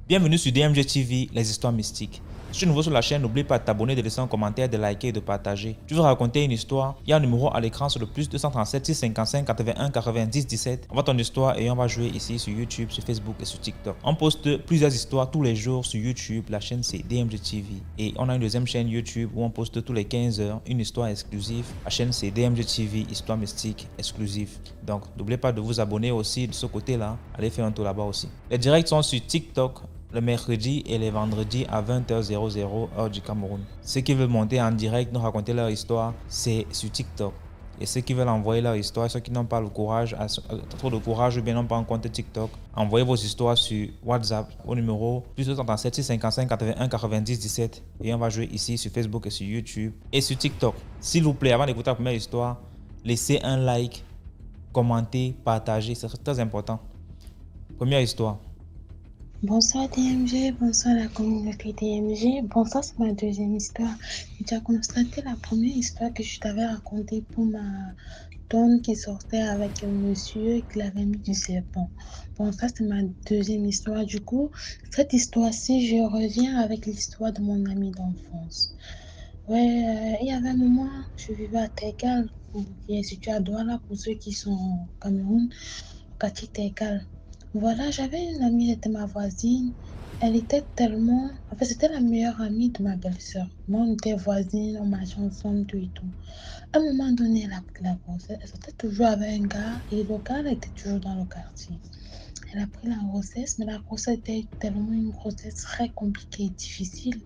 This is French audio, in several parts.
Bienvenue sur DMG TV, les histoires mystiques. Si tu es nouveau sur la chaîne, n'oublie pas de t'abonner, de laisser un commentaire, de liker et de partager. Tu veux raconter une histoire? Il y a un numéro à l'écran sur le plus 237 655 81 90 17. Envoie ton histoire et on va jouer ici sur YouTube, sur Facebook et sur TikTok. On poste plusieurs histoires tous les jours sur YouTube. La chaîne c'est DMG TV. Et on a une deuxième chaîne YouTube où on poste tous les 15 heures une histoire exclusive. La chaîne c'est DMG TV, histoire mystique exclusive. Donc n'oubliez pas de vous abonner aussi de ce côté-là. Allez faire un tour là-bas aussi. Les directs sont sur TikTok le mercredi et les vendredis à 20h00 heure du Cameroun. Ceux qui veulent monter en direct, nous raconter leur histoire, c'est sur TikTok. Et ceux qui veulent envoyer leur histoire, ceux qui n'ont pas le courage, trop de courage ou bien n'ont pas un compte TikTok, envoyez vos histoires sur WhatsApp au numéro plus 237 655 81 90 17 et on va jouer ici sur Facebook et sur YouTube et sur TikTok. S'il vous plaît, avant d'écouter la première histoire, laissez un like, commentez, partagez, c'est très important. Première histoire. Bonsoir DMG, bonsoir la communauté DMG. Bon, ça c'est ma deuxième histoire. Tu as constaté la première histoire que je t'avais racontée pour ma tonne qui sortait avec un monsieur qui l'avait mis du serpent. Bon, ça c'est ma deuxième histoire. Du coup, cette histoire-ci, je reviens avec l'histoire de mon ami d'enfance. Ouais, il y avait un moment, je vivais à Tegal, qui est situé à Douala pour ceux qui sont au Cameroun, au quartier Tegal. Voilà, j'avais une amie, elle était ma voisine. Elle était tellement... En fait, c'était la meilleure amie de ma belle-sœur. Moi, on était voisines, on marchait ensemble, tout et tout. À un moment donné, elle a pris la grossesse. Elle sortait toujours avec un gars et le gars elle était toujours dans le quartier. Elle a pris la grossesse, mais la grossesse était tellement une grossesse très compliquée et difficile.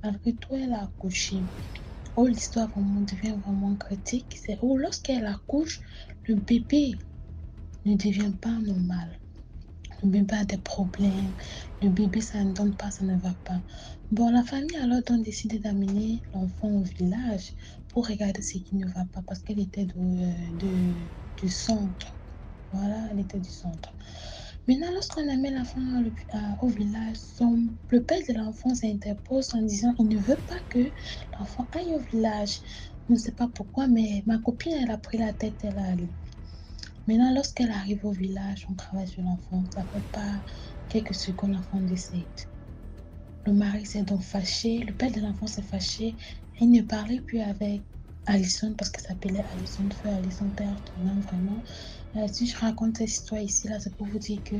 Malgré tout, elle a accouché. Oh, l'histoire vraiment devient vraiment critique. C'est où lorsqu'elle accouche, le bébé ne devient pas normal. Le bébé a des problèmes, le bébé ça ne donne pas, ça ne va pas. Bon, la famille alors donc décidé d'amener l'enfant au village pour regarder ce qui ne va pas parce qu'elle était du centre. Voilà, elle était du centre. Maintenant, lorsqu'on amène l'enfant au village, le père de l'enfant s'interpose en disant il ne veut pas que l'enfant aille au village. On ne sait pas pourquoi, mais ma copine, elle a pris la tête, elle a allé. Maintenant, lorsqu'elle arrive au village, on travaille sur l'enfant. Ça ne fait pas quelques secondes, l'enfant décède. Le mari s'est donc fâché, le père de l'enfant s'est fâché. Il ne parlait plus avec Alison parce qu'elle s'appelait Alison, feu Alison, père ton nom vraiment. Si je raconte cette histoire ici, là, c'est pour vous dire que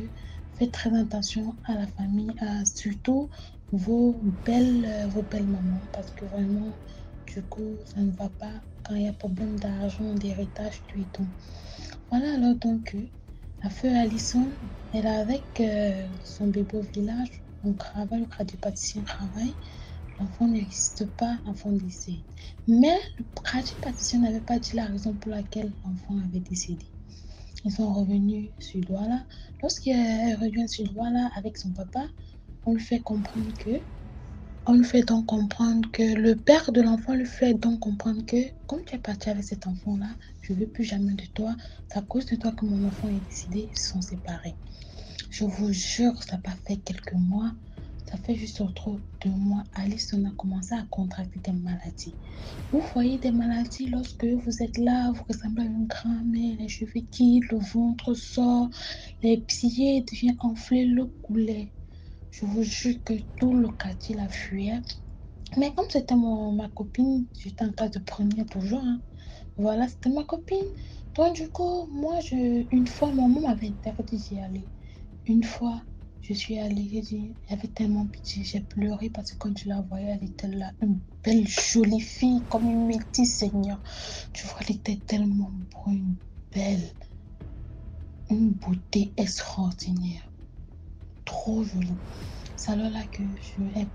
faites très attention à la famille, surtout vos belles mamans, parce que vraiment, du coup, ça ne va pas quand il y a problème d'argent, d'héritage, tout et tout. Voilà alors donc la feu Alison, elle est avec son bébé au village, on travaille, le tradipraticien travaille, l'enfant n'existe pas, l'enfant décède. Mais le tradipraticien n'avait pas dit la raison pour laquelle l'enfant avait décédé. Ils sont revenus sur Douala. Lorsqu'il revient sur Douala avec son papa, on lui fait comprendre que le père de l'enfant lui fait donc comprendre que comme tu es parti avec cet enfant-là, je ne veux plus jamais de toi. C'est à cause de toi que mon enfant est décédé, ils sont séparés. Je vous jure, ça n'a pas fait quelques mois. Ça fait juste autour de 2 mois. Alison a commencé à contracter des maladies. Vous voyez des maladies lorsque vous êtes là, vous ressemblez à une grand-mère, les cheveux quittent, le ventre sort, les pieds deviennent enflés, le coulet. Je vous jure que tout le quartier la fuyait. Mais comme c'était ma copine, j'étais en classe de première toujours. Hein. Voilà, c'était ma copine. Donc du coup, moi, une fois, mon maman m'avait interdit d'y aller. Une fois, je suis allée, j'ai dit, il y avait tellement pitié, j'ai pleuré parce que quand je la voyais, elle était là, une belle, jolie fille, comme une métisse, Seigneur. Tu vois, elle était tellement brune, belle, une beauté extraordinaire, trop jolie. C'est alors là que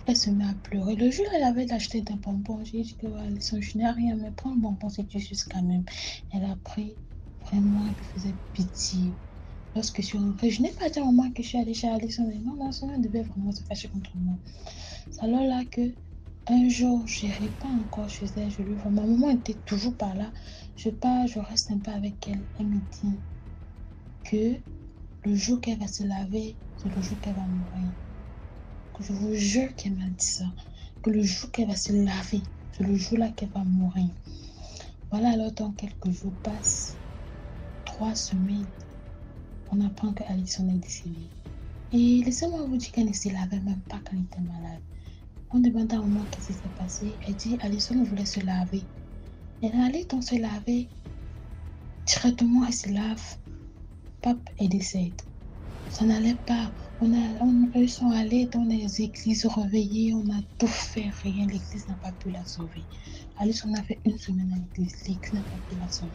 elle se met à pleurer. Le jour, elle avait acheté des bonbons. J'ai dit que je n'ai rien, mais prends le bonbon si tu suces quand même. Elle a pris, vraiment, elle me faisait pitié. Lorsque je suis rentrée, je n'ai pas dit à maman que je suis allée chez Alison. Non, non, sinon elle devait vraiment se fâcher contre moi. C'est alors là que, un jour, je n'irai pas encore chez elle. Je lui vois. Ma maman était toujours par là. Je pars, je reste un peu avec elle. Elle me dit que le jour qu'elle va se laver, c'est le jour qu'elle va mourir. Que je vous jure qu'elle m'a dit ça. Que le jour qu'elle va se laver, c'est le jour là qu'elle va mourir. Voilà, alors donc quelques jours passent. 3 semaines, on apprend qu'Alison est décédée. Et laissez-moi vous dire qu'elle ne se lavait même pas quand elle était malade. On demande à maman qu'est-ce qui s'est passé. Elle dit Alison voulait se laver. Elle est allée donc se laver. Directement, elle se lave. Pape est décédé. Ça n'allait pas. Eux sont allés dans les églises réveillées. On a tout fait. Rien. L'église n'a pas pu la sauver. Alice, on a fait 1 semaine à l'église. L'église n'a pas pu la sauver.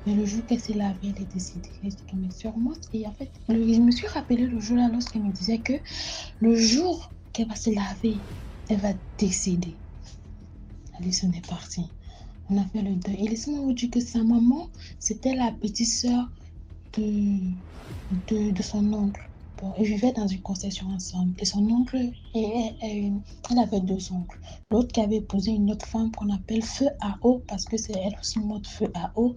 Mais le jour qu'elle s'est lavée, elle est décédée. Elle dit que mais sûrement. Et en fait, je me suis rappelé le jour-là lorsqu'elle me disait que le jour qu'elle va se laver, elle va décéder. Alice, on est partie. On a fait le deuil. Et laissez-moi vous dire que sa maman, c'était la petite sœur de son oncle. Bon, ils vivaient dans une concession ensemble. Et son oncle, elle avait 2 oncles. L'autre qui avait épousé une autre femme qu'on appelle Feu à eau, parce que c'est elle aussi mode Feu à eau.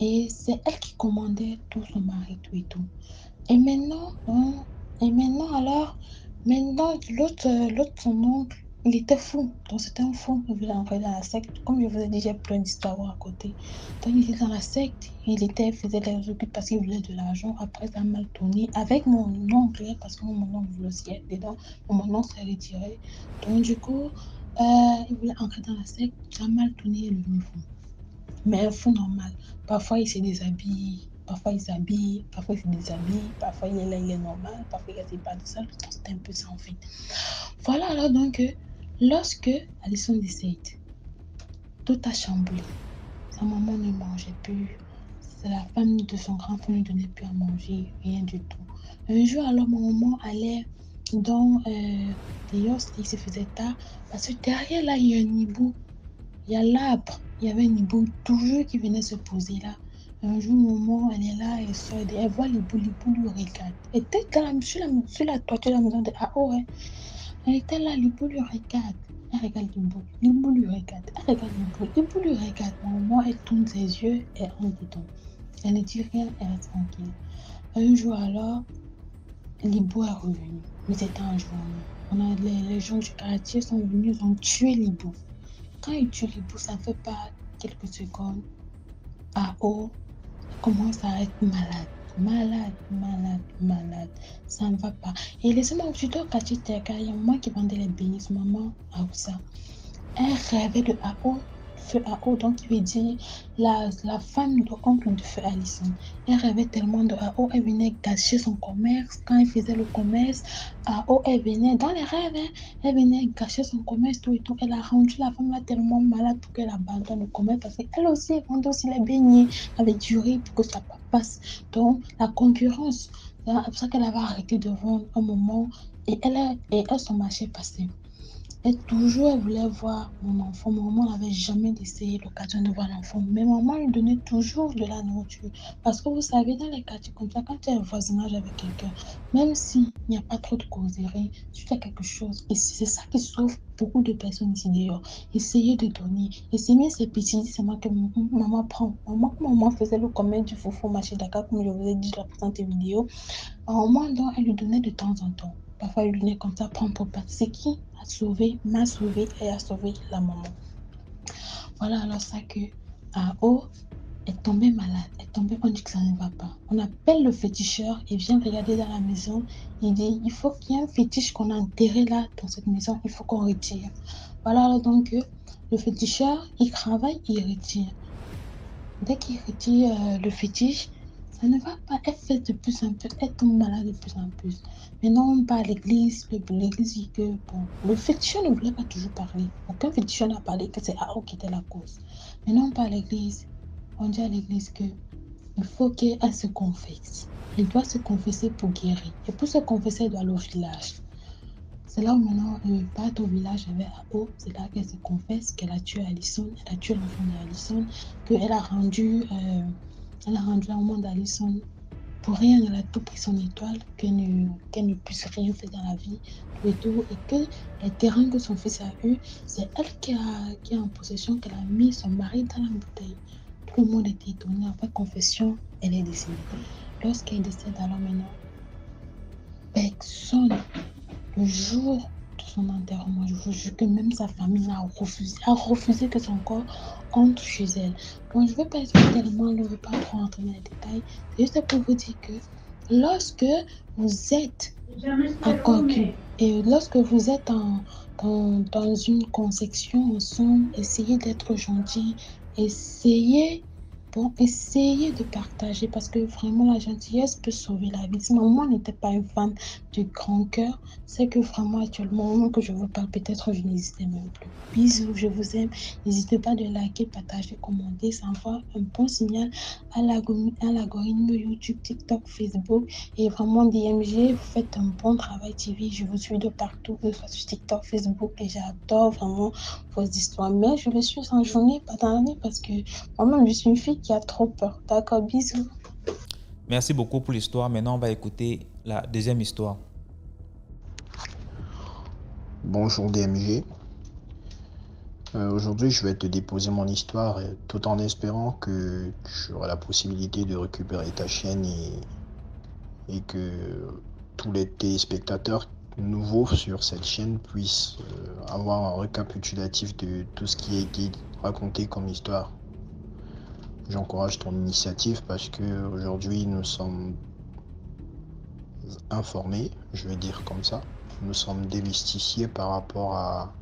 Et c'est elle qui commandait tout son mari, tout et tout. Et maintenant, l'autre, son oncle, il était fou. Donc, c'était un fou. Il voulait entrer dans la secte. Comme je vous ai dit, j'ai plein d'histoires à côté. Donc, il était dans la secte. Il faisait des occultes parce qu'il voulait de l'argent. Après, ça a mal tourné. Avec mon oncle, parce que mon oncle voulait aussi être dedans. Mon oncle s'est retiré. Donc, du coup, il voulait entrer dans la secte. Ça a mal tourné. Il est devenu fou. Mais un fou normal. Parfois, il se déshabille. Parfois, il s'habille. Parfois, il se déshabille. Parfois, il est là, il est normal. Parfois, il n'est pas de ça. C'était un peu ça, en fait. Voilà, alors donc, lorsque Alison décède, tout a chamboulé. Sa maman ne mangeait plus. La femme de son grand frère ne donnait plus à manger. Rien du tout. Un jour, alors, mon maman allait dans des yosses. Il se faisait tard. Parce que derrière, là, il y a un hibou. Il y a l'arbre. Il y avait un hibou toujours qui venait se poser là. Un jour, maman, elle est là, elle voit l'hibou lui regarde. Elle était sur la toiture de la maison de Ao, hein. Elle était là, l'hibou lui regarde. Elle regarde l'hibou lui regarde. Elle regarde l'hibou lui regarde. Maman, elle tourne ses yeux, elle rentre dedans. Elle ne dit rien, elle reste tranquille. Un jour alors, l'hibou est revenu. Mais c'était en journée. Les gens du quartier sont venus, ils ont tué l'hibou. Quand il tue l'hibou, ça ne fait pas quelques secondes. Ao commence à être malade. Ça ne va pas. Et laissez-moi vous dire qu'à Tchiteka, il y a moi qui vendais les beignets, maman à ça. Elle rêvait de Ao, Feu Ao, donc il veut dire la femme de l'oncle de Feu Alison. Elle rêvait tellement de Ao, elle venait gâcher son commerce. Quand elle faisait le commerce, Ao, elle venait, dans les rêves, hein, elle venait gâcher son commerce, tout et tout. Elle a rendu la femme là tellement malade pour qu'elle abandonne le commerce parce qu'elle aussi, elle vendait aussi les beignets avec du riz pour que ça passe. Donc, la concurrence, c'est pour ça qu'elle avait arrêté de vendre un moment et son marché passait. Elle voulait voir mon enfant. Maman n'avait jamais laissé l'occasion de voir l'enfant. Mais maman lui donnait toujours de la nourriture. Parce que vous savez, dans les quartiers comme ça, quand tu as un voisinage avec quelqu'un, même s'il n'y a pas trop de causerie, si tu as quelque chose, et c'est ça qui sauve beaucoup de personnes ici dehors. Essayez de donner. Essayez ces petits, c'est moi que maman prend. Maman faisait le commerce du foufou marché Dakar, comme je vous ai dit dans la présente vidéo. Maman, donc, elle lui donnait de temps en temps. Parfois, elle lui donnait comme ça, prends pour pas. C'est qui m'a sauvé et a sauvé la maman. Voilà alors ça que Ao est tombée malade. On dit que ça ne va pas. On appelle le féticheur, il vient regarder dans la maison. Il dit, il faut qu'il y ait un fétiche qu'on a enterré là dans cette maison. Il faut qu'on retire. Voilà alors donc le féticheur, il travaille, il retire. Dès qu'il retire le fétiche, ça ne va pas. Elle fait de plus en plus. Elle tombe malade de plus en plus. Maintenant, on part à l'église. L'église dit que bon, le féticheur ne voulait pas toujours parler. Aucun féticheur n'a parlé que c'est Ao qui était la cause. Maintenant, on part à l'église. On dit à l'église que il faut qu'elle se confesse. Elle doit se confesser pour guérir. Et pour se confesser, elle doit aller au village. C'est là où maintenant elle part au village avec Ao. C'est là qu'elle se confesse qu'elle a tué Alison. Elle a tué l'enfant d'Alison. Qu'elle a rendu la maman d'Alison pour rien. Elle a tout pris son étoile. Qu'elle ne puisse rien faire dans la vie. Et que les terrains que son fils a eu, c'est elle qui est en possession, qu'elle a mis son mari dans la bouteille. Tout le monde était étonné. Après confession, elle est décédée. Lorsqu'elle décède, alors maintenant, personne, le jour de son enterrement, je vous jure que même sa famille a refusé que son corps, entre chez elle. Bon, je ne vais pas expliquer tellement, je ne veux pas trop rentrer dans les détails. C'est juste pour vous dire que lorsque vous êtes et lorsque vous êtes dans une conception ensemble, essayez d'être gentil, essayez, essayez de partager parce que vraiment la gentillesse peut sauver la vie. Si maman n'était pas une femme du grand cœur, c'est que vraiment actuellement, au moment que je vous parle, peut-être je n'existais même plus. Bisous, je vous aime. N'hésitez pas de liker, partager, commenter. Ça envoie un bon signal à l'algorithme YouTube, TikTok, Facebook. Et vraiment, DMG, vous faites un bon travail, TV. Je vous suis de partout, que ce soit sur TikTok, Facebook. Et j'adore vraiment vos histoires. Mais je le suis en journée, pas dans l'année, parce que moi-même, je suis une fille qui a trop peur. D'accord, bisous. Merci beaucoup pour l'histoire. Maintenant, on va écouter la deuxième histoire. Bonjour DMG. Aujourd'hui, je vais te déposer mon histoire tout en espérant que tu auras la possibilité de récupérer ta chaîne et que tous les téléspectateurs nouveaux sur cette chaîne puissent avoir un récapitulatif de tout ce qui a été raconté comme histoire. J'encourage ton initiative parce que aujourd'hui nous sommes informés, je vais dire comme ça. Nous sommes démystifiés par rapport à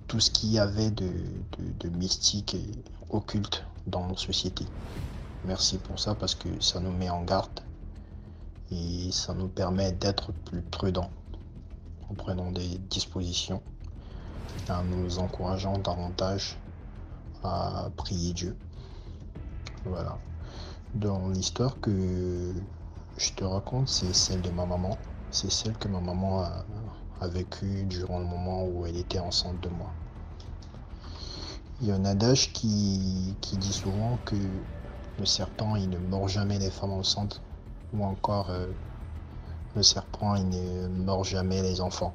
tout ce qu'il y avait de mystique et occulte dans nos sociétés. Merci pour ça parce que ça nous met en garde et ça nous permet d'être plus prudents en prenant des dispositions, en nous encourageant davantage à prier Dieu. Voilà. Dans l'histoire que je te raconte, c'est celle de ma maman. C'est celle que ma maman a vécue durant le moment où elle était enceinte de moi. Il y a un adage qui dit souvent que le serpent, il ne mord jamais les femmes enceintes, ou encore le serpent, il ne mord jamais les enfants.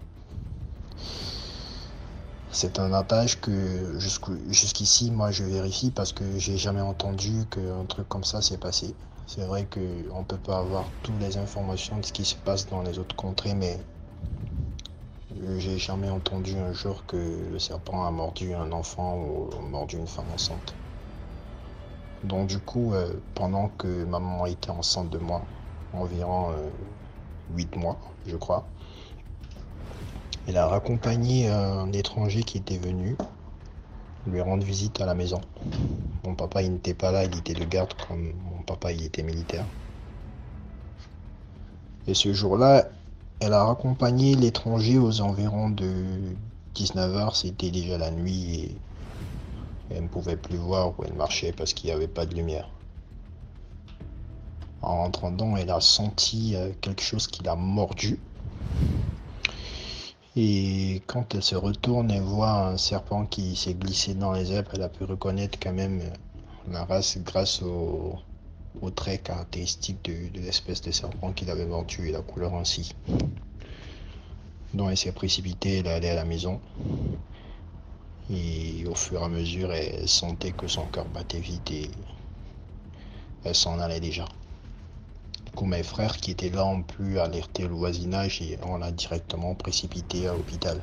C'est un adage que jusqu'ici, moi, je vérifie parce que j'ai jamais entendu qu'un truc comme ça s'est passé. C'est vrai qu'on ne peut pas avoir toutes les informations de ce qui se passe dans les autres contrées, mais j'ai jamais entendu un jour que le serpent a mordu un enfant ou mordu une femme enceinte. Donc du coup, pendant que ma maman était enceinte de moi, environ 8 mois, je crois, elle a raccompagné un étranger qui était venu lui rendre visite à la maison. Mon papa, il n'était pas là, il était de garde comme mon papa, il était militaire. Et ce jour-là, elle a raccompagné l'étranger aux environs de 19h, c'était déjà la nuit et elle ne pouvait plus voir où elle marchait parce qu'il n'y avait pas de lumière. En rentrant dedans, elle a senti quelque chose qui l'a mordu. Et quand elle se retourne et voit un serpent qui s'est glissé dans les herbes, elle a pu reconnaître quand même la race grâce aux traits caractéristiques de l'espèce de serpent qu'il avait mordu et la couleur ainsi. Donc elle s'est précipitée, elle est allée à la maison. Et au fur et à mesure, elle sentait que son cœur battait vite et elle s'en allait déjà. Du coup, mes frères qui étaient là ont pu alerter le voisinage et on l'a directement précipité à l'hôpital.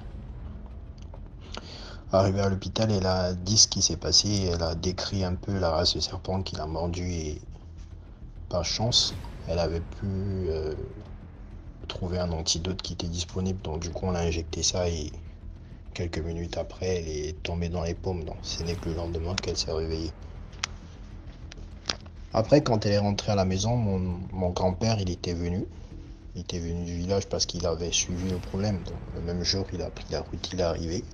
Arrivée à l'hôpital, elle a dit ce qui s'est passé, elle a décrit un peu la race de serpent qui l'a mordu et par chance, elle avait pu trouver un antidote qui était disponible. Donc du coup, on a injecté ça et quelques minutes après, elle est tombée dans les pommes. Donc ce n'est que le lendemain qu'elle s'est réveillée. Après, quand elle est rentrée à la maison, mon grand-père, il était venu. Il était venu du village parce qu'il avait suivi le problème. Donc, le même jour, il a pris la route, il est arrivé.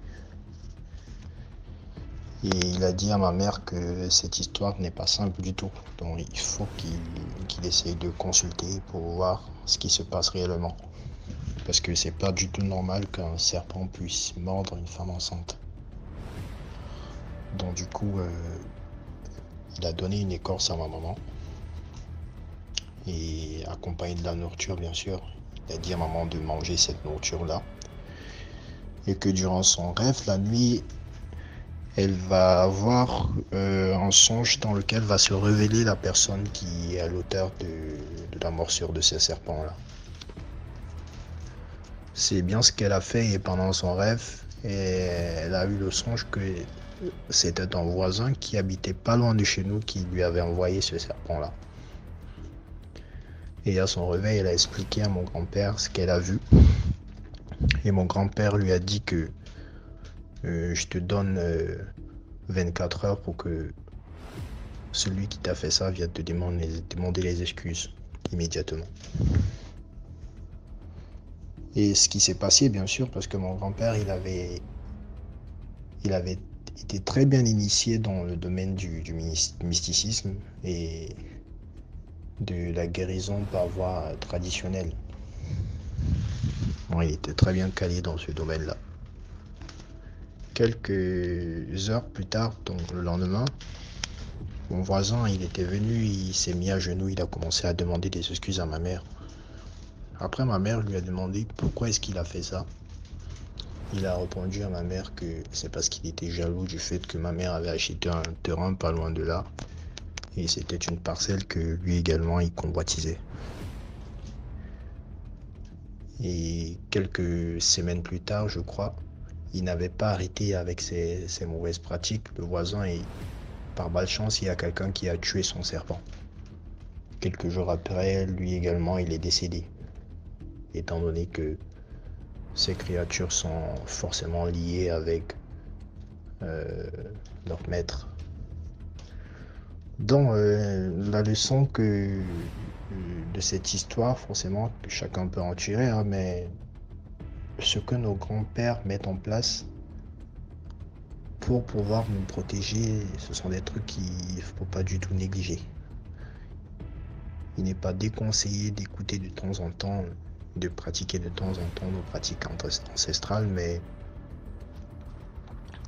Et il a dit à ma mère que cette histoire n'est pas simple du tout. Donc il faut qu'il essaye de consulter pour voir ce qui se passe réellement. Parce que c'est pas du tout normal qu'un serpent puisse mordre une femme enceinte. Donc du coup, il a donné une écorce à ma maman. Et accompagné de la nourriture, bien sûr. Il a dit à maman de manger cette nourriture-là. Et que durant son rêve, la nuit, elle va avoir un songe dans lequel va se révéler la personne qui est l'auteur de la morsure de ces serpents-là. C'est bien ce qu'elle a fait et pendant son rêve, elle a eu le songe que c'était un voisin qui habitait pas loin de chez nous qui lui avait envoyé ce serpent-là. Et à son réveil, elle a expliqué à mon grand-père ce qu'elle a vu. Et mon grand-père lui a dit que je te donne 24 heures pour que celui qui t'a fait ça vienne te demander les excuses immédiatement. Et ce qui s'est passé, bien sûr, parce que mon grand-père, il avait été très bien initié dans le domaine du mysticisme et de la guérison par voie traditionnelle. Bon, il était très bien calé dans ce domaine-là. Quelques heures plus tard, donc le lendemain, mon voisin, il était venu, il s'est mis à genoux, il a commencé à demander des excuses à ma mère. Après, ma mère lui a demandé pourquoi est-ce qu'il a fait ça. Il a répondu à ma mère que c'est parce qu'il était jaloux du fait que ma mère avait acheté un terrain pas loin de là. Et c'était une parcelle que lui également il convoitisait. Et quelques semaines plus tard, je crois, il n'avait pas arrêté avec ses mauvaises pratiques. Le voisin, et par malchance, il y a quelqu'un qui a tué son serpent. Quelques jours après, lui également, il est décédé. Étant donné que ces créatures sont forcément liées avec leur maître. Donc, la leçon de cette histoire, forcément, que chacun peut en tirer, hein, mais ce que nos grands-pères mettent en place pour pouvoir nous protéger, ce sont des trucs qu'il ne faut pas du tout négliger. Il n'est pas déconseillé d'écouter de temps en temps, de pratiquer de temps en temps nos pratiques ancestrales, mais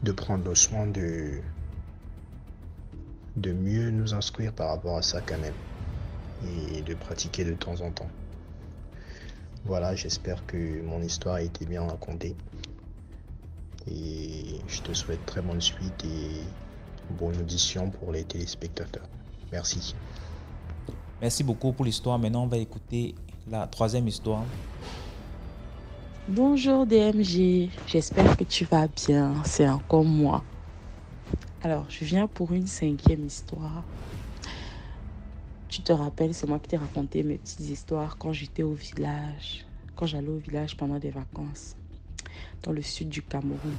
de prendre soin de mieux nous instruire par rapport à ça quand même, et de pratiquer de temps en temps. Voilà, j'espère que mon histoire a été bien racontée, et je te souhaite très bonne suite et bonne audition pour les téléspectateurs. Merci. Merci beaucoup pour l'histoire. Maintenant, on va écouter la troisième histoire. Bonjour DMG, j'espère que tu vas bien, c'est encore moi. Alors, je viens pour une 5e histoire. Tu te rappelles, c'est moi qui t'ai raconté mes petites histoires quand j'étais au village, quand j'allais au village pendant des vacances, dans le sud du Cameroun.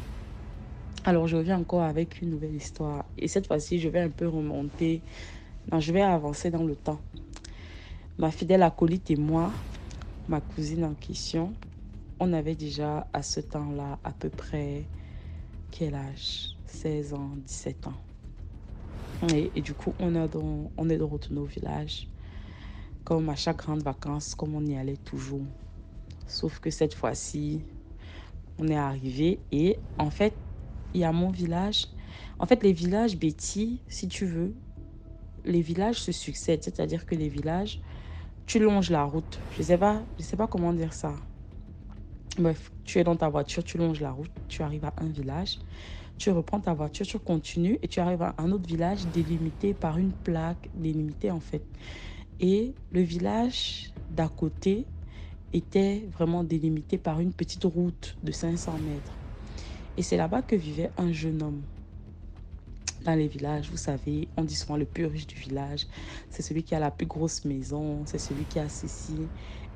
Alors, je reviens encore avec une nouvelle histoire. Et cette fois-ci, je vais un peu remonter. Non, je vais avancer dans le temps. Ma fidèle acolyte et moi, ma cousine en question, on avait déjà à ce temps-là à peu près, quel âge? 16 ans, 17 ans. Et du coup, on est de retour au village, comme à chaque grande vacances, comme on y allait toujours. Sauf que cette fois-ci, on est arrivé et en fait, il y a mon village. En fait, les villages Betty, si tu veux, les villages se succèdent. C'est-à-dire que les villages, tu longes la route. Je sais pas comment dire ça. Bref, tu es dans ta voiture, tu longes la route, tu arrives à un village, tu reprends ta voiture, tu continues et tu arrives à un autre village délimité par une plaque délimitée en fait. Et le village d'à côté était vraiment délimité par une petite route de 500 mètres. Et c'est là-bas que vivait un jeune homme. Dans les villages, vous savez, on dit souvent le plus riche du village, c'est celui qui a la plus grosse maison, c'est celui qui a ceci.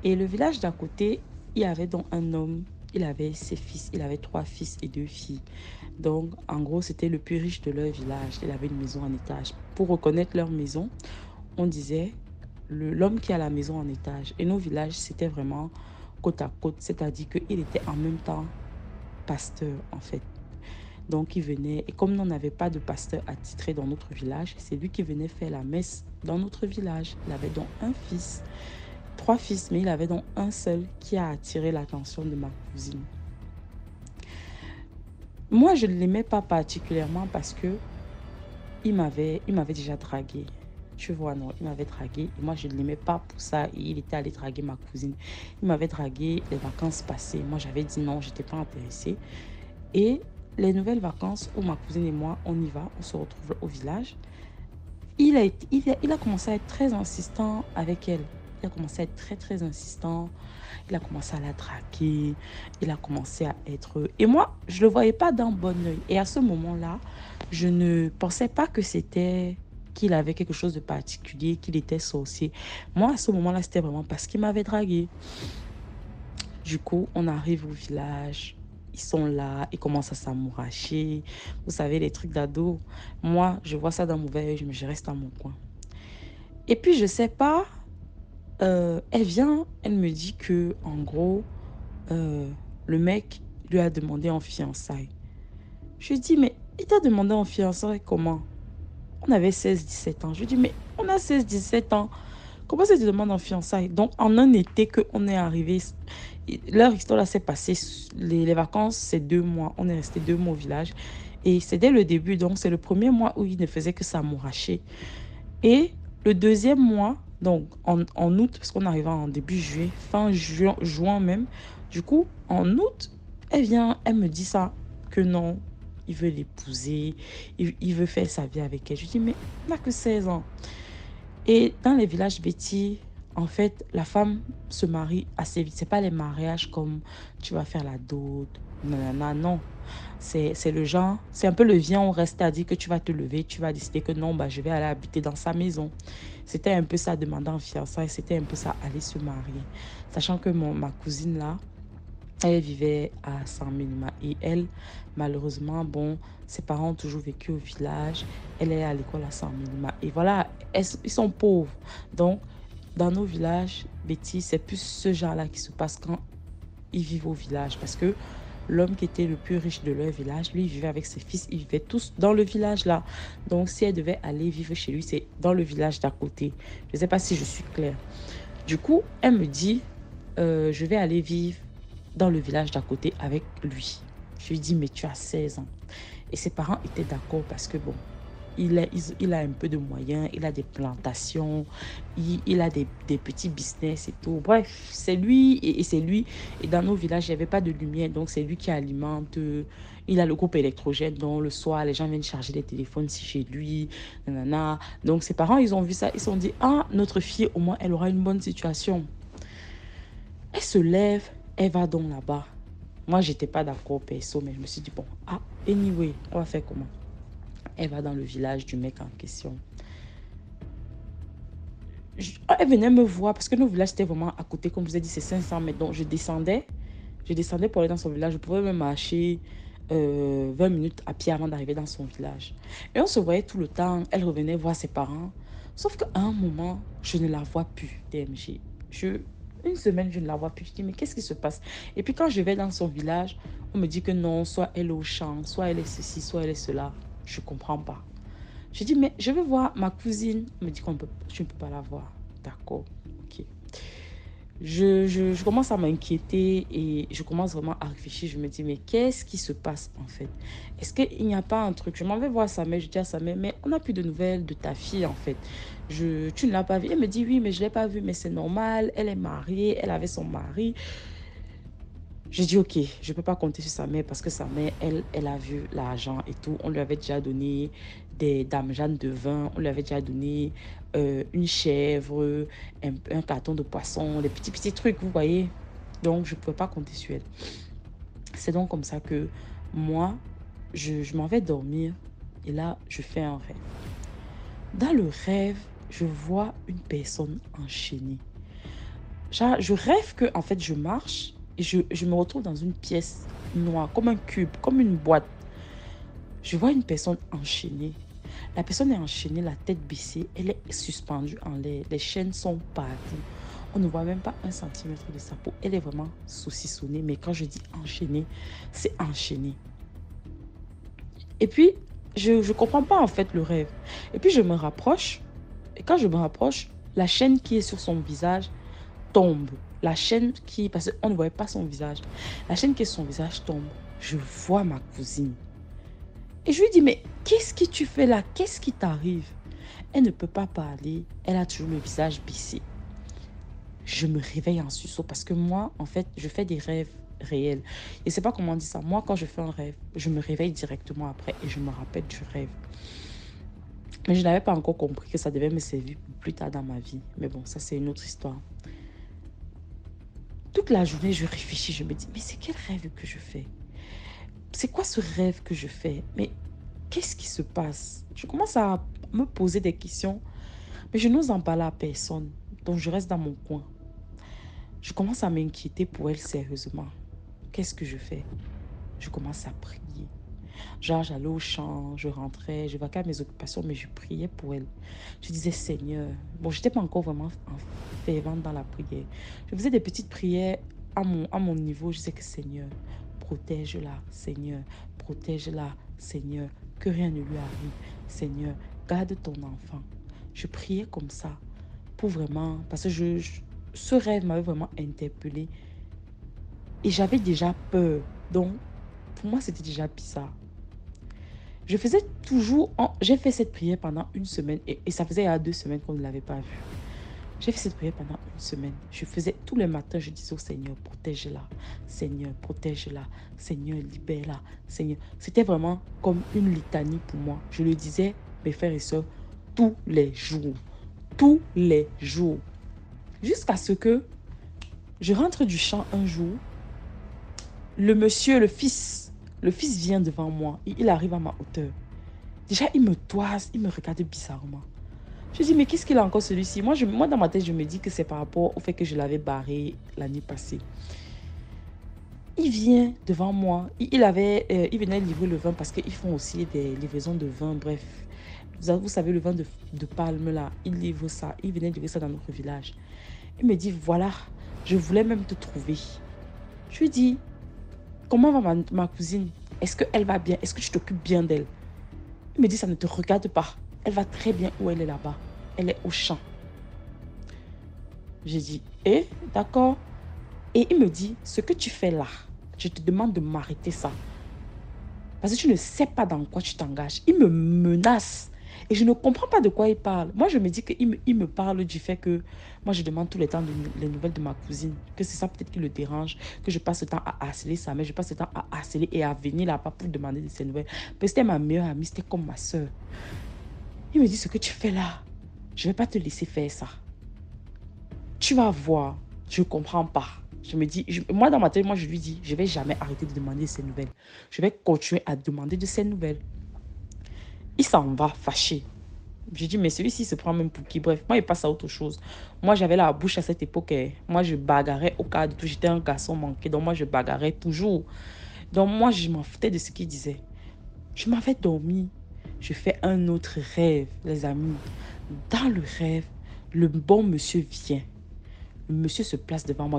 Et le village d'à côté, il y avait donc un homme, il avait ses fils, il avait 3 fils et 2 filles. Donc, en gros, c'était le plus riche de leur village. Il avait une maison en étage. Pour reconnaître leur maison, on disait l'homme qui a la maison en étage. Et nos villages, c'était vraiment côte à côte, c'est-à-dire qu'il était en même temps pasteur, en fait. Donc, il venait, et comme on n'avait pas de pasteur attitré dans notre village, c'est lui qui venait faire la messe dans notre village. Il avait donc un fils, 3 fils, mais il avait donc un seul qui a attiré l'attention de ma cousine. Moi, je ne l'aimais pas particulièrement parce que il m'avait déjà dragué. Tu vois, non, il m'avait dragué. Et moi, je ne l'aimais pas pour ça. Et il était allé draguer ma cousine. Il m'avait dragué les vacances passées. Moi, j'avais dit non, je n'étais pas intéressée. Et les nouvelles vacances où ma cousine et moi, on y va, on se retrouve au village. Il a commencé à être très insistant avec elle. il a commencé à être très, très insistant. Il a commencé à la traquer. Il a commencé à être... Et moi, je ne le voyais pas d'un bon œil. Et à ce moment-là, je ne pensais pas que c'était qu'il avait quelque chose de particulier, qu'il était sorcier. Moi, à ce moment-là, c'était vraiment parce qu'il m'avait dragué. Du coup, on arrive au village. Ils sont là, ils commencent à s'amouracher. Vous savez, les trucs d'ado. Moi, je vois ça d'un mauvais œil, mais je reste à mon coin. Et puis, je sais pas, elle vient, elle me dit que, en gros, euh, le mec lui a demandé en fiançailles. Je lui dis, mais il t'a demandé en fiançailles comment? On avait 16-17 ans. Je lui dis, mais on a 16-17 ans. Comment ça te demande en fiançailles? Donc, en un été qu'on est arrivé, leur histoire là s'est passée, les vacances, c'est 2 mois. On est resté 2 mois au village. Et c'est dès le début, donc c'est le premier mois où il ne faisait que s'amouracher. Et le deuxième mois, donc en août, parce qu'on arrive en début juillet, fin juin même, du coup, en août, elle vient, elle me dit ça, que non, il veut l'épouser, il veut faire sa vie avec elle. Je dis, mais on n'a que 16 ans. Et dans les villages Betty, en fait, la femme se marie assez vite. C'est pas les mariages comme tu vas faire la dot, nanana, non. C'est le genre, c'est un peu le viens, on reste à dire que tu vas te lever, tu vas décider que non, bah, je vais aller habiter dans sa maison. C'était un peu ça, demander en fiançailles, c'était un peu ça, aller se marier. Sachant que ma cousine là, elle vivait à Saint-Minimat et elle, malheureusement, bon, ses parents ont toujours vécu au village. Elle est à l'école à Saint-Minimat. Et voilà, ils sont pauvres. Donc, dans nos villages, Betty, c'est plus ce genre-là qui se passe quand ils vivent au village. Parce que l'homme qui était le plus riche de leur village, lui, il vivait avec ses fils. Ils vivaient tous dans le village là. Donc, si elle devait aller vivre chez lui, c'est dans le village d'à côté. Je ne sais pas si je suis claire. Du coup, elle me dit, je vais aller vivre dans le village d'à côté avec lui. Je lui dis, mais tu as 16 ans. Et ses parents étaient d'accord parce que, bon, il a un peu de moyens, il a des plantations, il a des petits business et tout. Bref, c'est lui et c'est lui. Et dans nos villages, il n'y avait pas de lumière, donc c'est lui qui alimente. Il a le groupe électrogène, donc le soir, les gens viennent charger les téléphones si chez lui. Nanana. Donc ses parents, ils ont vu ça, ils se sont dit, ah, notre fille, au moins, elle aura une bonne situation. Elle se lève, elle va donc là-bas. Moi, j'étais pas d'accord perso, mais je me suis dit, bon, anyway, on va faire comment? Elle va dans le village du mec en question. Elle venait me voir parce que nos villages étaient vraiment à côté, comme je vous ai dit, c'est 500 mètres. Donc, je descendais pour aller dans son village. Je pouvais même marcher 20 minutes à pied avant d'arriver dans son village. Et on se voyait tout le temps. Elle revenait voir ses parents. Sauf qu'à un moment, je ne la vois plus, DMG. Une semaine, je ne la vois plus. Je dis, mais qu'est-ce qui se passe? Et puis quand je vais dans son village, on me dit que non, soit elle est au champ, soit elle est ceci, soit elle est cela. Je ne comprends pas. Je dis, mais je vais voir ma cousine. On me dit tu ne peux pas la voir. D'accord, ok. Je commence à m'inquiéter et je commence vraiment à réfléchir. Je me dis, mais qu'est-ce qui se passe en fait? Est-ce qu'il n'y a pas un truc? Je m'en vais voir sa mère. Je dis à sa mère, mais on n'a plus de nouvelles de ta fille en fait. Tu ne l'as pas vue. Elle me dit, oui, mais je ne l'ai pas vue, mais c'est normal. Elle est mariée, elle avait son mari. J'ai dit, ok, je ne peux pas compter sur sa mère parce que sa mère, elle a vu l'argent et tout. On lui avait déjà donné des dames Jeanne de vin, on lui avait déjà donné une chèvre, un carton de poisson, des petits trucs, vous voyez. Donc, je ne pouvais pas compter sur elle. C'est donc comme ça que moi, je m'en vais dormir et là, je fais un rêve. Dans le rêve, je vois une personne enchaînée. Je rêve que, en fait, je marche et je me retrouve dans une pièce noire, comme un cube, comme une boîte. Je vois une personne enchaînée. La personne est enchaînée, la tête baissée, elle est suspendue en l'air. Les chaînes sont partout. On ne voit même pas 1 centimètre de sa peau. Elle est vraiment saucissonnée, mais quand je dis enchaînée, c'est enchaîné. Et puis, je ne comprends pas en fait le rêve. Et puis, je me rapproche. Et quand je me rapproche, la chaîne qui est sur son visage tombe. La chaîne qui... Parce qu'on ne voyait pas son visage. La chaîne qui est sur son visage tombe. Je vois ma cousine. Et je lui dis, mais qu'est-ce que tu fais là? Qu'est-ce qui t'arrive? Elle ne peut pas parler. Elle a toujours le visage baissé. Je me réveille en sursaut parce que moi, en fait, je fais des rêves réels. Et c'est pas comment on dit ça. Moi, quand je fais un rêve, je me réveille directement après et je me rappelle du rêve. Mais je n'avais pas encore compris que ça devait me servir plus tard dans ma vie. Mais bon, ça, c'est une autre histoire. Toute la journée, je réfléchis, je me dis, mais c'est quel rêve que je fais? C'est quoi ce rêve que je fais? Mais qu'est-ce qui se passe? Je commence à me poser des questions, mais je n'ose en parler à personne. Donc, je reste dans mon coin. Je commence à m'inquiéter pour elle sérieusement. Qu'est-ce que je fais? Je commence à prier. Genre, j'allais au champ, je rentrais, je vaquais à mes occupations, mais je priais pour elle. Je disais, Seigneur, bon, je n'étais pas encore vraiment fervente dans la prière. Je faisais des petites prières à mon niveau. Je disais que Seigneur, protège-la, Seigneur, protège-la, Seigneur, que rien ne lui arrive. Seigneur, garde ton enfant. Je priais comme ça pour vraiment, parce que ce rêve m'avait vraiment interpellée. Et j'avais déjà peur. Donc, pour moi, c'était déjà bizarre. Je faisais toujours... J'ai fait cette prière pendant une semaine. Et ça faisait il y a 2 semaines qu'on ne l'avait pas vue. J'ai fait cette prière pendant une semaine. Je faisais tous les matins, je disais au Seigneur, protège-la. Seigneur, protège-la. Seigneur, libère-la. Seigneur. C'était vraiment comme une litanie pour moi. Je le disais, mes frères et sœurs, tous les jours. Tous les jours. Jusqu'à ce que je rentre du champ un jour. Le monsieur, le fils vient devant moi. Il arrive à ma hauteur. Déjà, il me toise, il me regarde bizarrement. Je dis, mais qu'est-ce qu'il a encore celui-ci? Moi, dans ma tête, je me dis que c'est par rapport au fait que je l'avais barré l'année passée. Il vient devant moi. Il venait livrer le vin parce qu'ils font aussi des livraisons de vin. Bref, vous savez, le vin de palme là, il livre ça. Il venait livrer ça dans notre village. Il me dit, voilà, je voulais même te trouver. Je lui dis, comment va ma cousine? Est-ce qu'elle va bien? Est-ce que tu t'occupes bien d'elle? Il me dit, ça ne te regarde pas. Elle va très bien où elle est là-bas. Elle est au champ. J'ai dit, d'accord. Et il me dit, ce que tu fais là, je te demande de m'arrêter ça. Parce que tu ne sais pas dans quoi tu t'engages. Il me menace. Et je ne comprends pas de quoi il parle. Moi, je me dis qu'il me parle du fait que moi, je demande tout le temps les nouvelles de ma cousine. Que c'est ça peut-être qui le dérange. Que je passe le temps à harceler sa mère. Je passe le temps à harceler et à venir là-bas pour demander de ses nouvelles. Parce que c'était ma meilleure amie. C'était comme ma soeur. Il me dit, ce que tu fais là, je ne vais pas te laisser faire ça. Tu vas voir. Je ne comprends pas. Je me dis, moi dans ma tête, je lui dis, je ne vais jamais arrêter de demander de ses nouvelles. Je vais continuer à demander de ses nouvelles. Il s'en va fâché. Je dis, mais celui-ci se prend même pour qui? Bref, moi, il passe à autre chose. Moi, j'avais la bouche à cette époque. Moi, je bagarrais au cas de tout. J'étais un garçon manqué, donc moi, je bagarrais toujours. Donc moi, je m'en foutais de ce qu'il disait. Je m'avais dormi. Je fais un autre rêve, les amis. Dans le rêve, le bon monsieur vient. Le monsieur se place devant moi.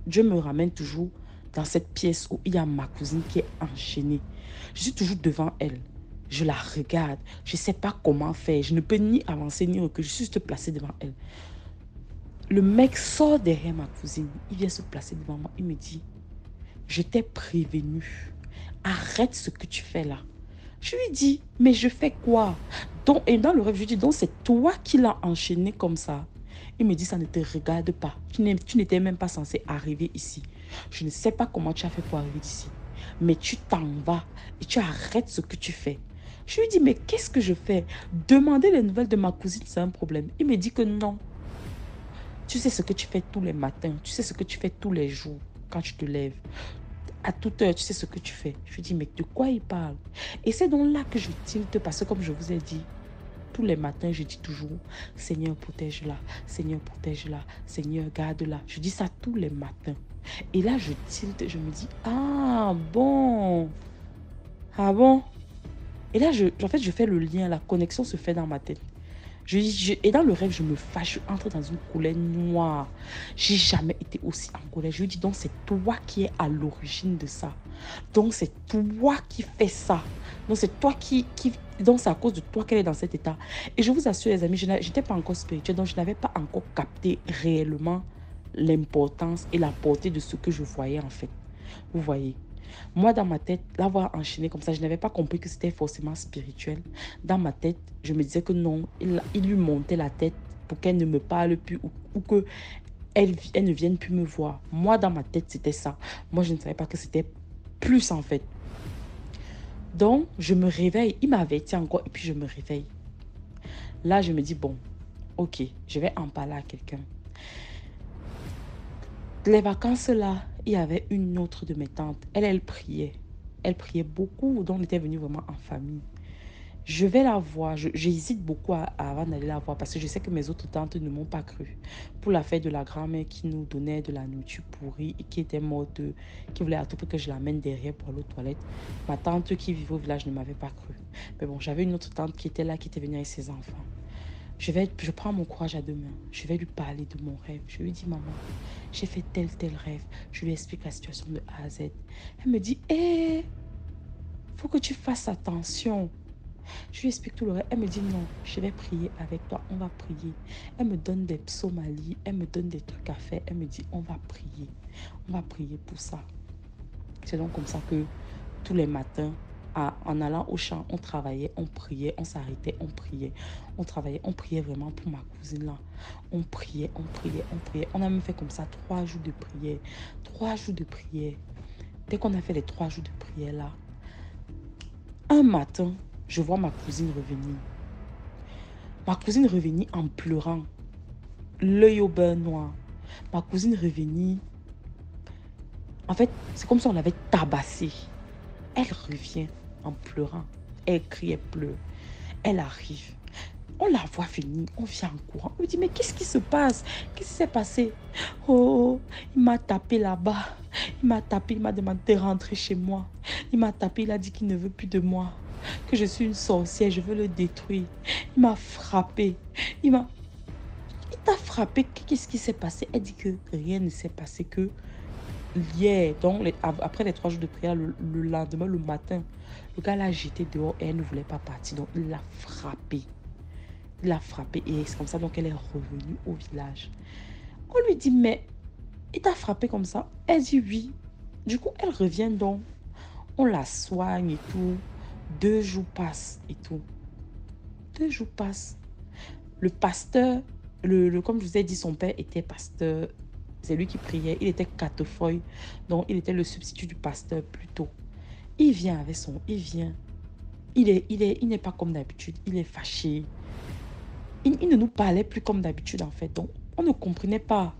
Dieu me ramène toujours dans cette pièce où il y a ma cousine qui est enchaînée. Je suis toujours devant elle. Je la regarde. Je ne sais pas comment faire. Je ne peux ni avancer ni reculer. Je suis juste placée devant elle. Le mec sort derrière ma cousine. Il vient se placer devant moi. Il me dit, je t'ai prévenu. Arrête ce que tu fais là. Je lui dis, mais je fais quoi? Et dans le rêve, je lui dis, donc c'est toi qui l'as enchaîné comme ça. Il me dit, ça ne te regarde pas. Tu n'étais même pas censé arriver ici. Je ne sais pas comment tu as fait pour arriver ici. Mais tu t'en vas et tu arrêtes ce que tu fais. Je lui dis, mais qu'est-ce que je fais? Demander les nouvelles de ma cousine, c'est un problème. Il me dit que non. Tu sais ce que tu fais tous les matins. Tu sais ce que tu fais tous les jours quand tu te lèves. À toute heure, tu sais ce que tu fais. Je lui dis, mais de quoi il parle? Et c'est donc là que je tilte parce que comme je vous ai dit, tous les matins, je dis toujours, Seigneur, protège-la. Seigneur, protège-la. Seigneur, garde-la. Je dis ça tous les matins. Et là, je tilte, je me dis, ah bon. Ah bon. Et là, en fait, je fais le lien, la connexion se fait dans ma tête. Et dans le rêve, je me fâche, je entre dans une colère noire. J'ai jamais été aussi en colère. Je lui dis, donc c'est toi qui es à l'origine de ça. Donc c'est toi qui fais ça. Donc c'est toi donc c'est à cause de toi qu'elle est dans cet état. Et je vous assure les amis, je n'étais pas encore spirituelle, donc je n'avais pas encore capté réellement l'importance et la portée de ce que je voyais en fait. Vous voyez? Moi, dans ma tête, l'avoir enchaîné comme ça, je n'avais pas compris que c'était forcément spirituel. Dans ma tête, je me disais que non, il lui montait la tête pour qu'elle ne me parle plus ou que elle ne vienne plus me voir. Moi, dans ma tête, c'était ça. Moi, je ne savais pas que c'était plus en fait. Donc, je me réveille. Il m'a averti encore et puis je me réveille. Là, je me dis, bon, ok, je vais en parler à quelqu'un. Les vacances là, il y avait une autre de mes tantes. Elle priait. Elle priait beaucoup, donc on était venus vraiment en famille. Je vais la voir. J'hésite beaucoup avant d'aller la voir parce que je sais que mes autres tantes ne m'ont pas cru. Pour la fête de la grand-mère qui nous donnait de la nourriture pourrie et qui était morte, qui voulait à tout prix que je l'amène derrière pour aller aux toilettes. Ma tante qui vivait au village ne m'avait pas cru. Mais bon, j'avais une autre tante qui était là, qui était venue avec ses enfants. Je prends mon courage à deux mains. Je vais lui parler de mon rêve. Je lui dis, maman, j'ai fait tel rêve. Je lui explique la situation de A à Z. Elle me dit, faut que tu fasses attention. Je lui explique tout le rêve. Elle me dit, non, je vais prier avec toi. On va prier. Elle me donne des psaumes à lire. Elle me donne des trucs à faire. Elle me dit, on va prier. On va prier pour ça. C'est donc comme ça que tous les matins, en allant au champ, on travaillait, on priait, on s'arrêtait, on priait. On travaillait, on priait vraiment pour ma cousine là. On priait, on priait, on priait. On a même fait comme ça 3 jours de prière. 3 jours de prière. Dès qu'on a fait les 3 jours de prière là, un matin, je vois ma cousine revenir. Ma cousine revenir en pleurant. L'œil au beurre noir. Ma cousine revenir. En fait, c'est comme si on l'avait tabassée. Elle revient en pleurant. Elle crie, elle pleure. Elle arrive. On la voit venir. On vient en courant. On me dit, mais qu'est-ce qui se passe? Qu'est-ce qui s'est passé? Oh, il m'a tapé là-bas. Il m'a tapé, il m'a demandé de rentrer chez moi. Il m'a tapé, il a dit qu'il ne veut plus de moi. Que je suis une sorcière, je veux le détruire. Il m'a frappé. Il t'a frappé. Qu'est-ce qui s'est passé? Elle dit que rien ne s'est passé, que hier, donc après les 3 jours de prière, le lendemain, le matin, le gars l'a jeté dehors et elle ne voulait pas partir. Donc il l'a frappé. Il l'a frappé et c'est comme ça donc elle est revenue au village. On lui dit, mais il t'a frappé comme ça? Elle dit oui. Du coup, elle revient donc. On la soigne et tout. 2 jours passent et tout. 2 jours passent. Le pasteur, comme je vous ai dit, son père était pasteur. C'est lui qui priait. Il était catefeuille. Donc, il était le substitut du pasteur plutôt. Il vient avec son... Il vient. Il n'est pas comme d'habitude. Il est fâché. Il ne nous parlait plus comme d'habitude, en fait. Donc, on ne comprenait pas.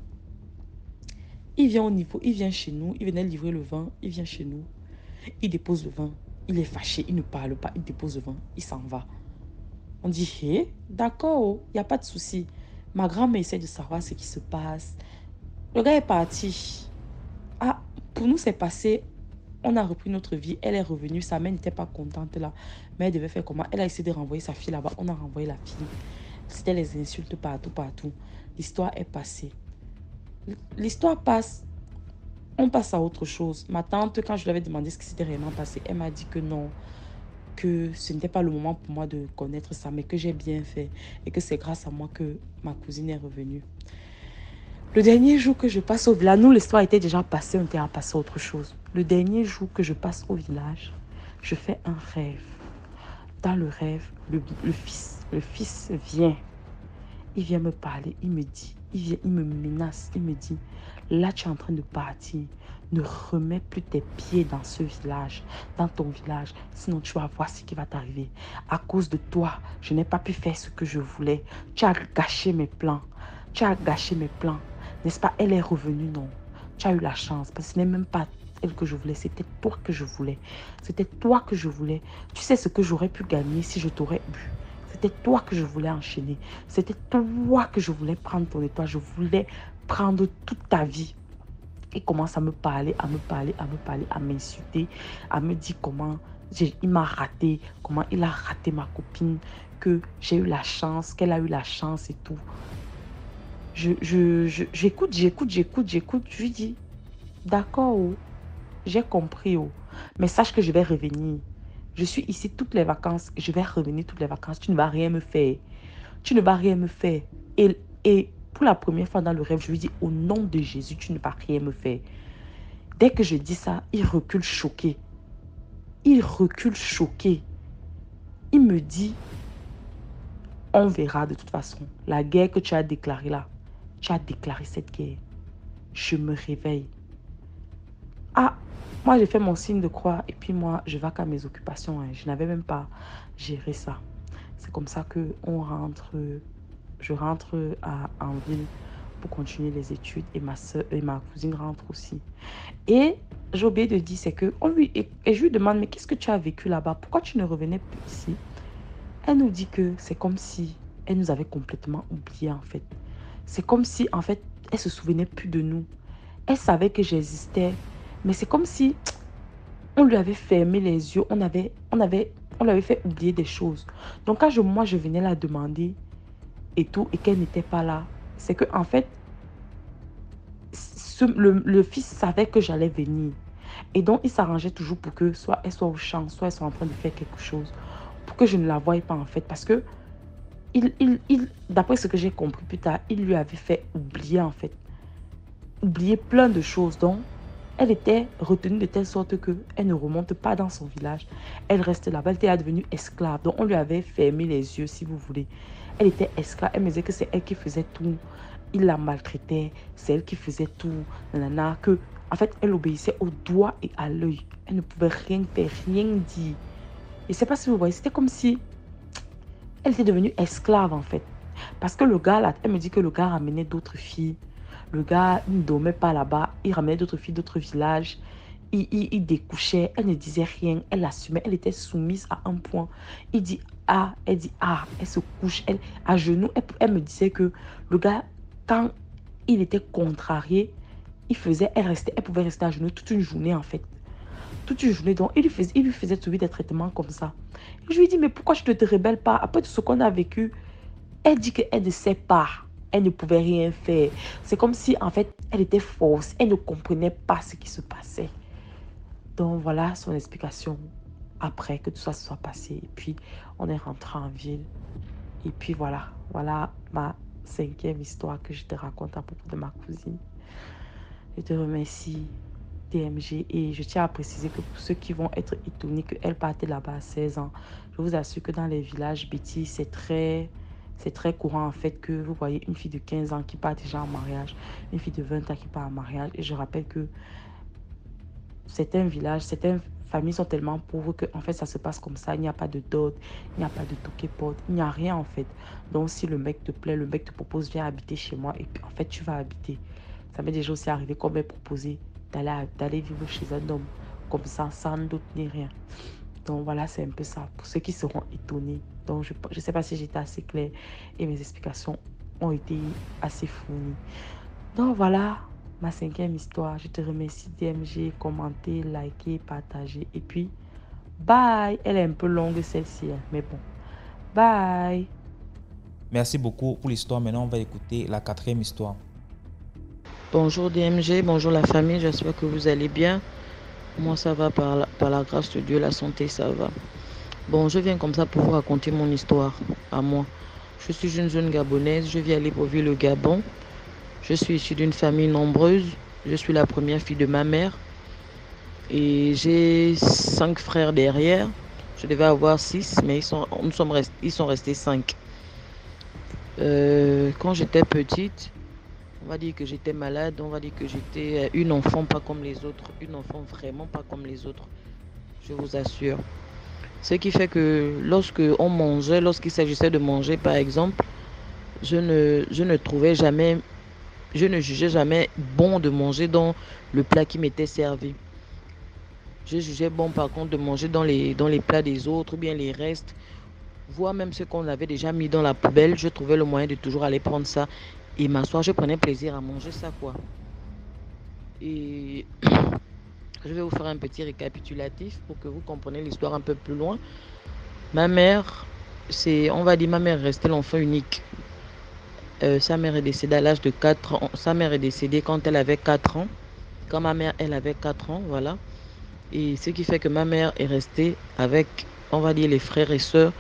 Il vient au niveau... Il vient chez nous. Il venait livrer le vin. Il vient chez nous. Il dépose le vin. Il est fâché. Il ne parle pas. Il dépose le vin. Il s'en va. On dit, hé, d'accord, il n'y a pas de souci. Ma grand-mère essaie de savoir ce qui se passe. Le gars est parti. Ah, pour nous, c'est passé. On a repris notre vie. Elle est revenue. Sa mère n'était pas contente là. Mais elle devait faire comment? Elle a essayé de renvoyer sa fille là-bas. On a renvoyé la fille. C'était les insultes partout, partout. L'histoire est passée. L'histoire passe. On passe à autre chose. Ma tante, quand je lui avais demandé ce qui s'était réellement passé, elle m'a dit que non. Que ce n'était pas le moment pour moi de connaître ça, mais que j'ai bien fait. Et que c'est grâce à moi que ma cousine est revenue. Le dernier jour que je passe au village, nous, l'histoire était déjà passée, on était à passer à autre chose. Le dernier jour que je passe au village, je fais un rêve. Dans le rêve, le fils vient. Il vient me parler, il me dit, il me menace, il me dit, là tu es en train de partir, ne remets plus tes pieds dans ce village, dans ton village, sinon tu vas voir ce qui va t'arriver. À cause de toi, je n'ai pas pu faire ce que je voulais. Tu as gâché mes plans, tu as gâché mes plans. N'est-ce pas, elle est revenue, non? Tu as eu la chance, parce que ce n'est même pas elle que je voulais, c'était toi que je voulais. C'était toi que je voulais. Tu sais ce que j'aurais pu gagner si je t'aurais eu. C'était toi que je voulais enchaîner. C'était toi que je voulais prendre ton étoile. Je voulais prendre toute ta vie. Il commence à me parler, à m'insulter, à me dire comment il m'a raté, comment il a raté ma copine, que j'ai eu la chance, qu'elle a eu la chance et tout. J'écoute. Je lui dis, d'accord, oh, j'ai compris, oh, mais sache que je vais revenir. Je suis ici toutes les vacances. Je vais revenir toutes les vacances. Tu ne vas rien me faire. Tu ne vas rien me faire. Et pour la première fois dans le rêve, je lui dis, au nom de Jésus, tu ne vas rien me faire. Dès que je dis ça, il recule choqué. Il recule choqué. Il me dit, on verra de toute façon. La guerre que tu as déclarée là, tu as déclaré cette guerre. Je me réveille. Ah, moi, j'ai fait mon signe de croix et puis moi, je vais qu'à mes occupations. Hein. Je n'avais même pas géré ça. C'est comme ça que je rentre en ville. pour continuer les études et ma soeur et ma cousine rentrent aussi. Et j'ai oublié de dire, c'est que et je lui demande, mais qu'est-ce que tu as vécu là-bas? Pourquoi tu ne revenais plus ici? Elle nous dit que c'est comme si elle nous avait complètement oubliés en fait. C'est comme si en fait elle se souvenait plus de nous. Elle savait que j'existais, mais c'est comme si on lui avait fermé les yeux, on lui avait fait oublier des choses. Donc quand moi je venais la demander et tout et qu'elle n'était pas là, c'est que en fait le fils savait que j'allais venir. Et donc, il s'arrangeait toujours pour que soit elle soit au champ, soit elle soit en train de faire quelque chose, pour que je ne la voie pas en fait. Parce que, d'après ce que j'ai compris plus tard, il lui avait fait oublier en fait. Oublier plein de choses. Donc, elle était retenue de telle sorte qu'elle ne remonte pas dans son village. Elle reste là-bas. Elle était devenue esclave. Donc, on lui avait fermé les yeux, si vous voulez. Elle était esclave. Elle me disait que c'est elle qui faisait tout. Il la maltraitait. C'est elle qui faisait tout. Nanana, que, en fait, elle obéissait au doigt et à l'œil. Elle ne pouvait rien faire, rien dire. Je ne sais pas si vous voyez. C'était comme si elle était devenue esclave, en fait. Parce que le gars, là, elle me dit que le gars ramenait d'autres filles. Le gars, il ne dormait pas là-bas. Il ramenait d'autres filles d'autres villages. Il découchait. Elle ne disait rien. Elle assumait. Elle était soumise à un point. Il dit ah. Elle dit ah. Elle se couche. Elle, à genoux. Elle me disait que le gars, quand il était contrarié, elle pouvait rester à genoux toute une journée, en fait. Toute une journée. Donc, il lui faisait subir des traitements comme ça. Et je lui dis, mais pourquoi tu ne te rebelles pas? Après tout ce qu'on a vécu, elle dit qu'elle ne sait pas. Elle ne pouvait rien faire. C'est comme si, en fait, elle était fausse. Elle ne comprenait pas ce qui se passait. Donc, voilà son explication après que tout ça se soit passé. Et puis, on est rentré en ville. Et puis, voilà. Voilà ma 5e histoire que je te raconte à propos de ma cousine. Je te remercie, DMG. Et je tiens à préciser que pour ceux qui vont être étonnés qu'elle partait là-bas à 16 ans, je vous assure que dans les villages bêtis, c'est très courant en fait que vous voyez une fille de 15 ans qui part déjà en mariage, une fille de 20 ans qui part en mariage. Et je rappelle que certains villages, certaines familles sont tellement pauvres que en fait ça se passe comme ça. Il n'y a pas de dot, il n'y a pas de toquet-porte, il n'y a rien en fait. Donc si le mec te plaît, le mec te propose viens habiter chez moi et puis en fait tu vas habiter. Ça m'est déjà aussi arrivé qu'on m'ait proposé d'aller vivre chez un homme comme ça sans dot ni rien. Donc voilà, c'est un peu ça. Pour ceux qui seront étonnés. Donc je ne sais pas si j'étais assez claire et mes explications ont été assez fournies. Donc voilà ma 5e histoire. Je te remercie DMG, commenter, liker, partager. Et puis, bye. Elle est un peu longue celle-ci, hein, mais bon. Bye. Merci beaucoup pour l'histoire. Maintenant, on va écouter la 4e histoire. Bonjour DMG, bonjour la famille, j'espère que vous allez bien. Moi ça va par la grâce de Dieu, la santé ça va. Bon, je viens comme ça pour vous raconter mon histoire à moi. Je suis une jeune Gabonaise, je vis à Libreville, le Gabon. Je suis issue d'une famille nombreuse, je suis la première fille de ma mère. Et j'ai 5 frères derrière. Je devais avoir 6, mais ils sont restés 5. Quand j'étais petite, on va dire que j'étais malade, on va dire que j'étais une enfant pas comme les autres, une enfant vraiment pas comme les autres, je vous assure. Ce qui fait que lorsqu'il s'agissait de manger par exemple, je ne jugeais jamais bon de manger dans le plat qui m'était servi. Je jugeais bon par contre de manger dans les plats des autres, ou bien les restes, voire même ce qu'on avait déjà mis dans la poubelle, je trouvais le moyen de toujours aller prendre ça et m'asseoir, je prenais plaisir à manger ça quoi. Et je vais vous faire un petit récapitulatif pour que vous compreniez l'histoire un peu plus loin. Ma mère, ma mère restait l'enfant unique. Sa mère est décédée à l'âge de 4 ans. Sa mère est décédée quand elle avait 4 ans. Quand ma mère, elle avait 4 ans, voilà. Et ce qui fait que ma mère est restée avec, on va dire, les frères et sœurs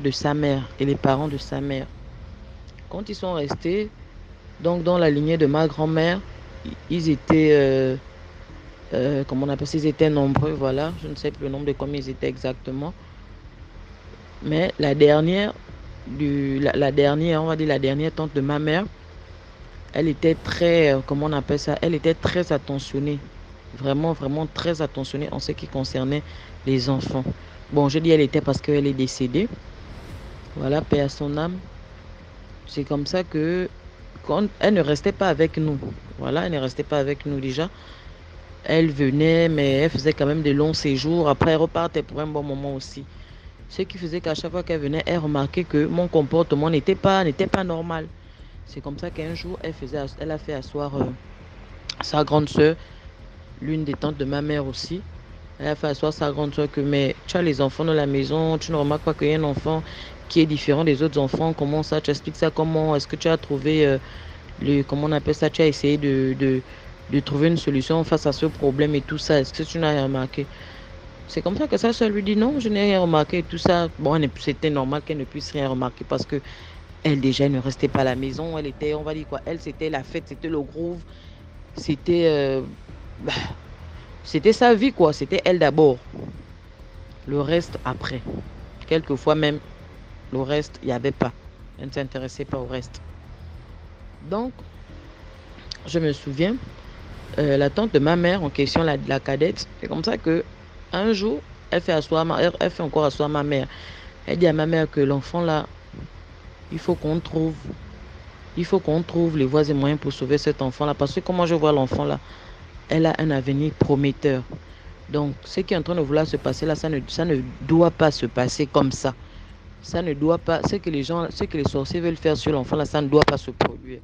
de sa mère et les parents de sa mère. Quand ils sont restés, donc dans la lignée de ma grand-mère, ils étaient, comment on appelle ça, ils étaient nombreux, voilà. Je ne sais plus le nombre de combien ils étaient exactement. Mais la dernière, on va dire la dernière tante de ma mère, elle était très, comment on appelle ça, elle était très attentionnée. Vraiment, vraiment très attentionnée en ce qui concernait les enfants. Bon, je dis elle était parce qu'elle est décédée. Voilà, paix à son âme. C'est comme ça que elle ne restait pas avec nous. Voilà, elle ne restait pas avec nous déjà. Elle venait, mais elle faisait quand même de longs séjours. Après, elle repartait pour un bon moment aussi. Ce qui faisait qu'à chaque fois qu'elle venait, elle remarquait que mon comportement n'était pas normal. C'est comme ça qu'un jour, elle a fait asseoir sa grande soeur, l'une des tantes de ma mère aussi. Elle a fait asseoir sa grande soeur que, mais tu as les enfants dans la maison, tu ne remarques pas qu'il y a un enfant qui est différent des autres enfants. Comment ça, tu expliques ça comment? Est-ce que tu as trouvé comment on appelle ça? Tu as essayé de trouver une solution face à ce problème et tout ça. Est-ce que tu n'as rien remarqué? C'est comme ça que sa soeur lui dit non, je n'ai rien remarqué et tout ça. Bon, c'était normal qu'elle ne puisse rien remarquer parce que elle déjà ne restait pas à la maison. Elle était, on va dire quoi, elle c'était la fête, c'était le groove, c'était bah, c'était sa vie quoi, c'était elle d'abord. Le reste après. Quelquefois même, le reste, il n'y avait pas. Elle ne s'intéressait pas au reste. Donc, je me souviens, la tante de ma mère en question, la cadette, c'est comme ça que un jour, elle fait encore asseoir ma mère. Elle dit à ma mère que l'enfant là, il faut qu'on trouve les voies et moyens pour sauver cet enfant là. Parce que comment je vois l'enfant là, elle a un avenir prometteur. Donc, ce qui est en train de vouloir se passer là, ça ne doit pas se passer comme ça. Ça ne doit pas, ce que les sorciers veulent faire sur l'enfant là, ça ne doit pas se produire.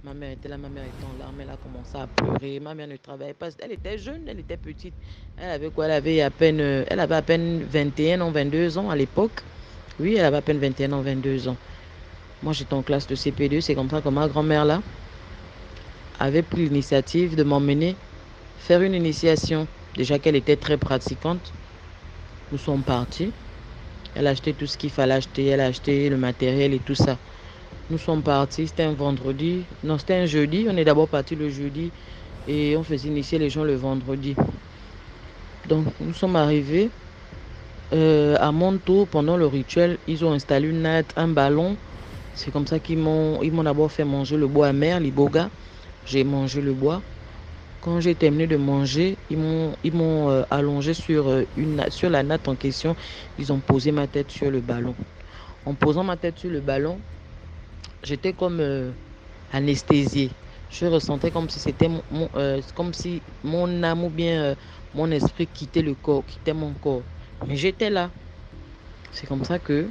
Ma mère était là, ma mère était en larmes, elle a commencé à pleurer. Ma mère ne travaillait pas, elle était jeune, elle était petite. Elle avait quoi? Elle avait à peine 21 ans, 22 ans à l'époque. Oui, elle avait à peine 21 ans, 22 ans. Moi, j'étais en classe de CP2, c'est comme ça que ma grand-mère là avait pris l'initiative de m'emmener faire une initiation. Déjà qu'elle était très pratiquante, nous sommes partis. Elle a acheté tout ce qu'il fallait acheter, elle a acheté le matériel et tout ça. Nous sommes partis, c'était un vendredi. Non, c'était un jeudi. On est d'abord parti le jeudi et on faisait initier les gens le vendredi. Donc, nous sommes arrivés. À mon tour, pendant le rituel, ils ont installé une natte, un ballon. C'est comme ça qu'ils m'ont d'abord fait manger le bois amer, l'iboga. J'ai mangé le bois. Quand j'ai terminé de manger, ils m'ont allongé sur la natte en question. Ils ont posé ma tête sur le ballon. En posant ma tête sur le ballon, j'étais comme anesthésiée. Je ressentais comme si c'était comme si mon âme ou bien mon esprit quittait le corps, quittait mon corps. Mais j'étais là. C'est comme ça que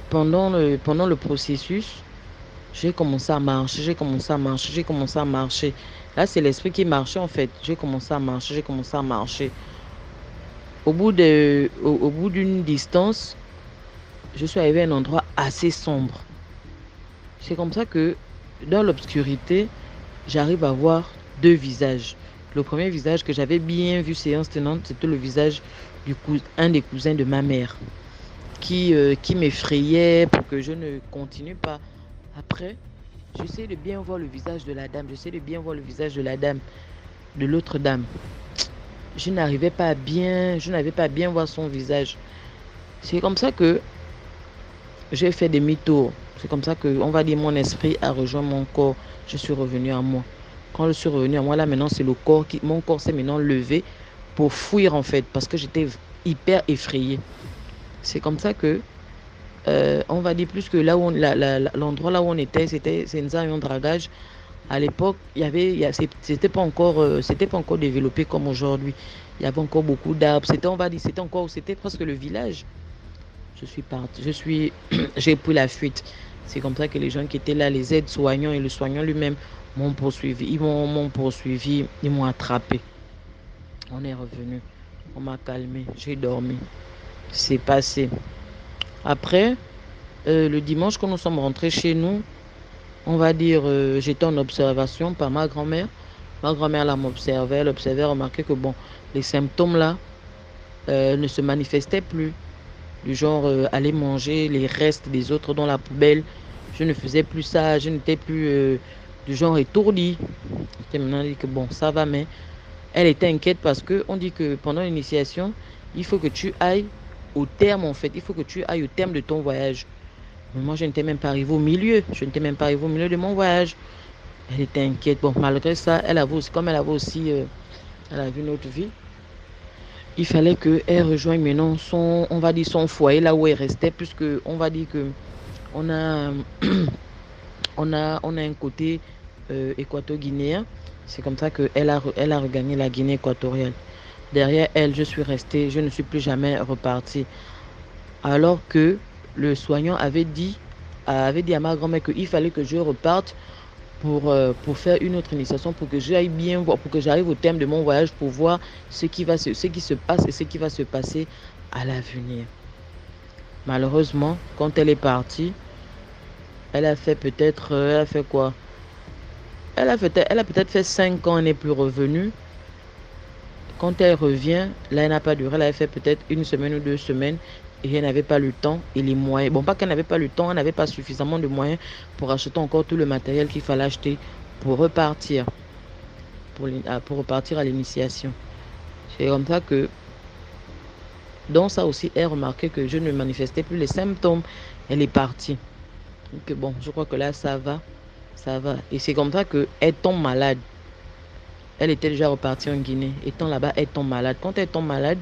pendant le processus, j'ai commencé à marcher. Là, c'est l'esprit qui marchait en fait. J'ai commencé à marcher. Au bout d'une distance, je suis arrivé à un endroit assez sombre. C'est comme ça que dans l'obscurité, j'arrive à voir deux visages. Le premier visage que j'avais bien vu séance tenante, c'était le visage un des cousins de ma mère qui m'effrayait pour que je ne continue pas. Après, j'essaie de bien voir le visage de la dame. De l'autre dame. Je n'avais pas à bien voir son visage. C'est comme ça que j'ai fait demi-tour. C'est comme ça que, on va dire, mon esprit a rejoint mon corps. Je suis revenu à moi. Quand je suis revenu à moi, là, maintenant, c'est mon corps s'est maintenant levé pour fuir, en fait, parce que j'étais hyper effrayée. C'est comme ça que, on va dire plus que là où l'endroit là où on était, c'est un dragage. À l'époque, c'était pas encore développé comme aujourd'hui. Il y avait encore beaucoup d'arbres. C'était presque le village. Je suis partie. J'ai pris la fuite. C'est comme ça que les gens qui étaient là, les aides-soignants et le soignant lui-même m'ont poursuivi. Ils m'ont attrapé. On est revenu. On m'a calmé. J'ai dormi. C'est passé. Après, le dimanche, quand nous sommes rentrés chez nous, on va dire, j'étais en observation par ma grand-mère. Ma grand-mère là m'observait. Elle observait, remarquait que bon, les symptômes là ne se manifestaient plus. Du genre aller manger les restes des autres dans la poubelle. Je ne faisais plus ça. Je n'étais plus du genre étourdie. J'étais maintenant dit que bon, ça va, mais elle était inquiète parce que on dit que pendant l'initiation, il faut que tu ailles au terme en fait. Il faut que tu ailles au terme de ton voyage. Mais moi, je n'étais même pas arrivée au milieu. De mon voyage. Elle était inquiète. Bon, malgré ça, elle avait aussi, elle a vu notre vie. Il fallait qu'elle rejoigne maintenant son foyer là où elle restait, puisque on va dire que on a, on a un côté équato-guinéen. C'est comme ça qu'elle elle a regagné la Guinée équatoriale. Derrière elle, je suis restée, je ne suis plus jamais repartie. Alors que le soignant avait dit à ma grand-mère qu'il fallait que je reparte pour faire une autre initiation, pour que j'aille bien voir, pour que j'arrive au terme de mon voyage, pour voir ce qui se passe et ce qui va se passer à l'avenir. Malheureusement, quand elle est partie, elle a fait quoi? Elle a peut-être fait 5 ans, elle n'est plus revenue. Quand elle revient, là, elle n'a pas duré. Elle avait fait peut-être 1 semaine ou 2 semaines et elle n'avait pas le temps et les moyens. Bon, pas qu'elle n'avait pas le temps, elle n'avait pas suffisamment de moyens pour acheter encore tout le matériel qu'il fallait acheter pour repartir, pour repartir à l'initiation. C'est comme ça que, dans ça aussi, elle remarquait que je ne manifestais plus les symptômes. Elle est partie. Donc bon, je crois que là, ça va. Et c'est comme ça qu'elle tombe malade. Elle était déjà repartie en Guinée. Étant là-bas, elle tombe malade. Quand elle tombe malade,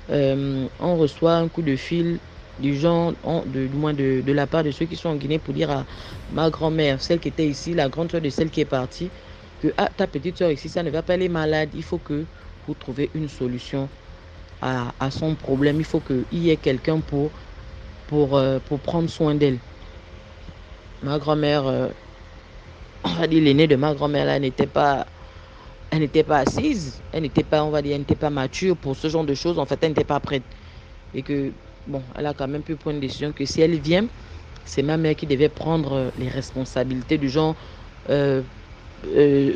on reçoit un coup de fil du genre, du moins de la part de ceux qui sont en Guinée pour dire à ma grand-mère, celle qui était ici, la grande soeur de celle qui est partie, que ta petite soeur ici, ça ne va pas, elle est malade. Il faut que vous trouviez une solution à son problème. Il faut qu'il y ait quelqu'un pour prendre soin d'elle. Ma grand-mère, on va dire l'aînée de ma grand-mère, là, elle n'était pas assise, elle n'était pas mature pour ce genre de choses. En fait, elle n'était pas prête. Et que, bon, elle a quand même pu prendre une décision que si elle vient, c'est ma mère qui devait prendre les responsabilités du genre,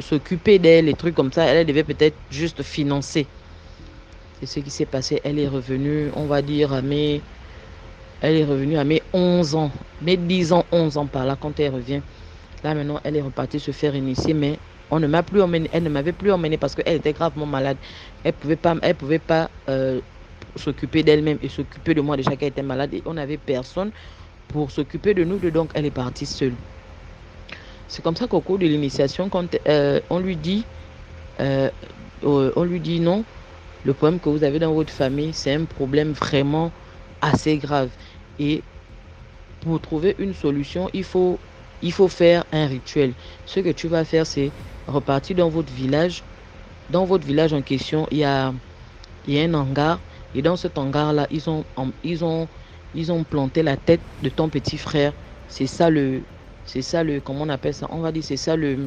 s'occuper d'elle, les trucs comme ça. Elle devait peut-être juste financer. C'est ce qui s'est passé. Elle est revenue, on va dire, à mes 11 ans, mes 10 ans, 11 ans par là, quand elle revient. Là, maintenant, elle est repartie se faire initier, mais elle ne m'avait plus emmenée parce qu'elle était gravement malade. Elle pouvait pas s'occuper d'elle-même et s'occuper de moi déjà qu'elle était malade. Et on n'avait personne pour s'occuper de nous, donc elle est partie seule. C'est comme ça qu'au cours de l'initiation, quand on lui dit non, le problème que vous avez dans votre famille, c'est un problème vraiment assez grave. Et pour trouver une solution, il faut faire un rituel. Ce que tu vas faire, c'est repartir dans votre village. Dans votre village en question, il y a un hangar. Et dans cet hangar-là, ils ont planté la tête de ton petit frère. C'est ça le, comment on appelle ça? On va dire, c'est ça le,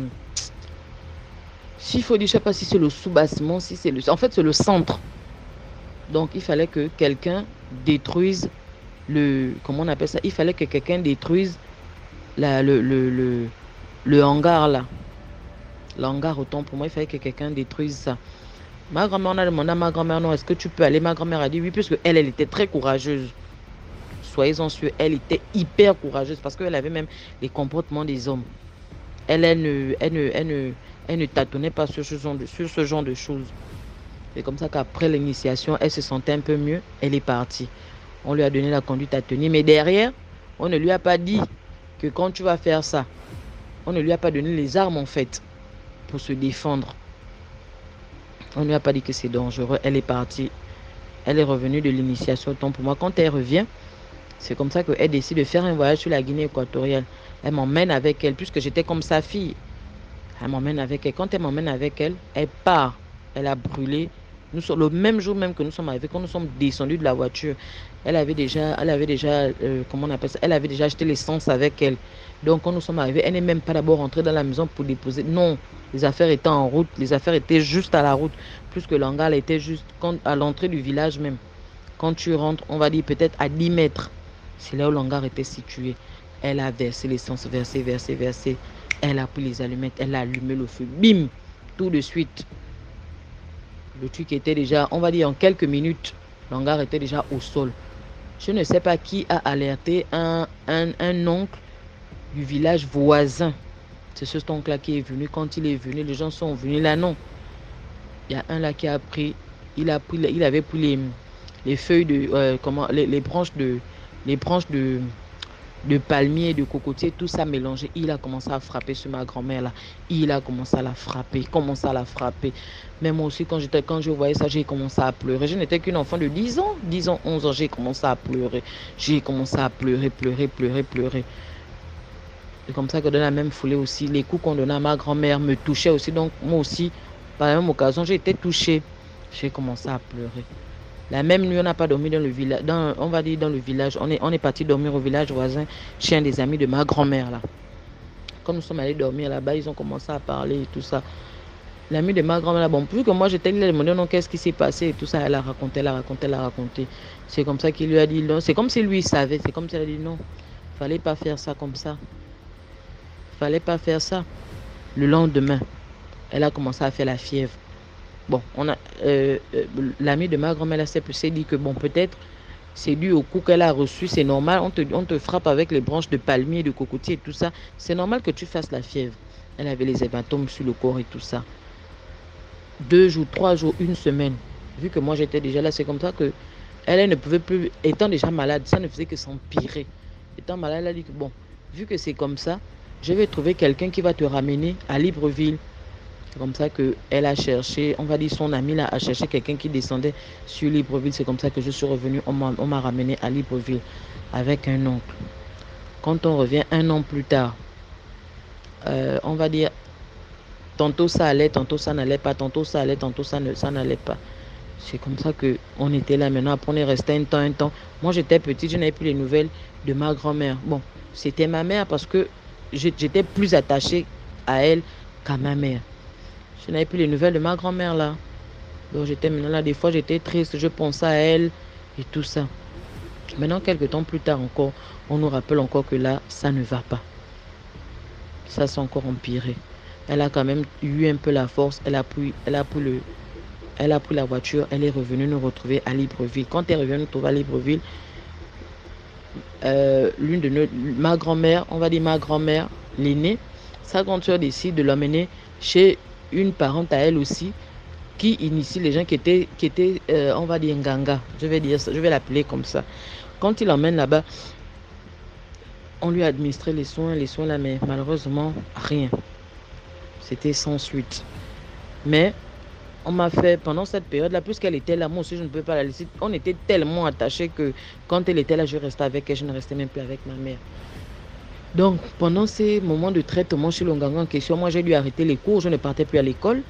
s'il faut dire, je sais pas si c'est le sous-bassement, en fait, c'est le centre. Donc, il fallait que quelqu'un détruise comment on appelle ça? Il fallait que quelqu'un détruise le hangar là. Le hangar, autant pour moi, il fallait que quelqu'un détruise ça. Ma grand-mère, on a demandé à ma grand-mère, non, est-ce que tu peux aller? Ma grand-mère a dit oui, puisque elle était très courageuse. Soyez-en sûrs, elle était hyper courageuse parce qu'elle avait même les comportements des hommes. Elle ne tâtonnait pas sur ce genre de choses. C'est comme ça qu'après l'initiation, elle se sentait un peu mieux. Elle est partie. On lui a donné la conduite à tenir. Mais derrière, on ne lui a pas dit que quand tu vas faire ça, on ne lui a pas donné les armes en fait pour se défendre. On ne lui a pas dit que c'est dangereux. Elle est partie. Elle est revenue de l'initiation. Donc pour moi, quand elle revient, c'est comme ça qu'elle décide de faire un voyage sur la Guinée équatoriale. Elle m'emmène avec elle, puisque j'étais comme sa fille. Elle m'emmène avec elle. Quand elle m'emmène avec elle, elle part. Elle a brûlé. Le même jour même que nous sommes arrivés, quand nous sommes descendus de la voiture, elle avait déjà, comment on appelle ça? Elle avait déjà acheté l'essence avec elle. Donc quand nous sommes arrivés, elle n'est même pas d'abord rentrée dans la maison pour déposer. Non, les affaires étaient en route. Les affaires étaient juste à la route, puisque l'hangar était juste à l'entrée du village même. Quand tu rentres, on va dire peut-être à 10 mètres. C'est là où l'hangar était situé. Elle a versé l'essence, versé. Elle a pris les allumettes, elle a allumé le feu. Bim! Tout de suite. Le truc était déjà, on va dire en quelques minutes, l'hangar était déjà au sol. Je ne sais pas qui a alerté un oncle du village voisin. C'est ce oncle-là qui est venu. Quand il est venu, les gens sont venus là, non. Il y a un là qui a pris, il avait pris les feuilles de, les branches de de palmiers, de cocotiers, tout ça mélangé. Il a commencé à frapper sur ma grand-mère là. Il a commencé à la frapper, Mais moi aussi, quand je voyais ça, j'ai commencé à pleurer. Je n'étais qu'une enfant de 10 ans, 11 ans, j'ai commencé à pleurer. J'ai commencé à pleurer. C'est comme ça que dans la même foulée aussi, les coups qu'on donnait à ma grand-mère me touchaient aussi. Donc moi aussi, par la même occasion, j'ai été touchée. J'ai commencé à pleurer. La même nuit, on n'a pas dormi dans le village, on va dire dans le village. On est parti dormir au village voisin, chez un des amis de ma grand-mère là. Quand nous sommes allés dormir là-bas, ils ont commencé à parler et tout ça. L'ami de ma grand-mère là, bon, plus que moi j'étais allée demander non, qu'est-ce qui s'est passé et tout ça, elle a raconté. C'est comme ça qu'il lui a dit non. C'est comme si lui savait. C'est comme si elle a dit non. Fallait pas faire ça comme ça. Le lendemain, elle a commencé à faire la fièvre. Bon, l'ami de ma grand-mère s'est dit que bon, peut-être c'est dû au coup qu'elle a reçu, c'est normal, on te frappe avec les branches de palmier, de cocotier et tout ça, c'est normal que tu fasses la fièvre. Elle avait les hématomes sur le corps et tout ça. 2 jours, 3 jours, 1 semaine. Vu que moi j'étais déjà là, c'est comme ça que elle ne pouvait plus, étant déjà malade, ça ne faisait que s'empirer. Étant malade, elle a dit que bon, vu que c'est comme ça, je vais trouver quelqu'un qui va te ramener à Libreville. C'est comme ça qu'elle a cherché, on va dire son ami là, a cherché quelqu'un qui descendait sur Libreville. C'est comme ça que je suis revenue, on m'a ramené à Libreville avec un oncle. Quand on revient 1 an plus tard, on va dire, tantôt ça allait, tantôt ça n'allait pas, tantôt ça allait, tantôt ça n'allait pas. C'est comme ça qu'on était là maintenant. Après, on est resté un temps. Moi, j'étais petite, je n'avais plus les nouvelles de ma grand-mère. Bon, c'était ma mère parce que j'étais plus attachée à elle qu'à ma mère. Je n'avais plus les nouvelles de ma grand-mère là. Donc j'étais maintenant là, des fois j'étais triste, je pensais à elle et tout ça. Maintenant, quelques temps plus tard encore, on nous rappelle encore que là, ça ne va pas. Ça s'est encore empiré. Elle a quand même eu un peu la force, elle a pris la voiture, elle est revenue nous retrouver à Libreville. Quand elle est revenue nous trouver à Libreville, ma grand-mère, on va dire ma grand-mère, l'aînée, sa grande soeur décide de l'emmener chez une parente à elle aussi, qui initie les gens qui étaient on va dire Nganga, je vais l'appeler comme ça. Quand il l'emmène là-bas, on lui a administré les soins là, mais malheureusement, rien. C'était sans suite. Mais on m'a fait, pendant cette période-là, puisqu'elle était là, moi aussi je ne peux pas la laisser. On était tellement attachés que quand elle était là, je restais avec elle, je ne restais même plus avec ma mère. Donc, pendant ces moments de traitement chez le Nganga en question, moi j'ai dû arrêter les cours, je ne partais plus à l'école.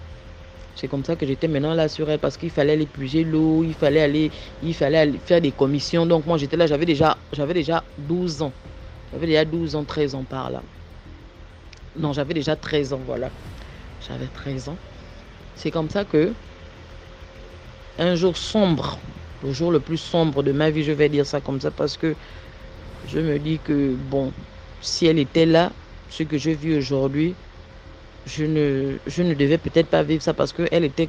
C'est comme ça que j'étais maintenant là sur elle, parce qu'il fallait aller puiser l'eau, il fallait aller faire des commissions. Donc moi j'étais là, j'avais déjà 12 ans. J'avais déjà 12 ans, 13 ans par là. Non, j'avais déjà 13 ans, voilà. J'avais 13 ans. C'est comme ça que un jour sombre, le jour le plus sombre de ma vie, je vais dire ça comme ça, parce que je me dis que bon, si elle était là, ce que je vis aujourd'hui, je ne devais peut-être pas vivre ça, parce qu'elle était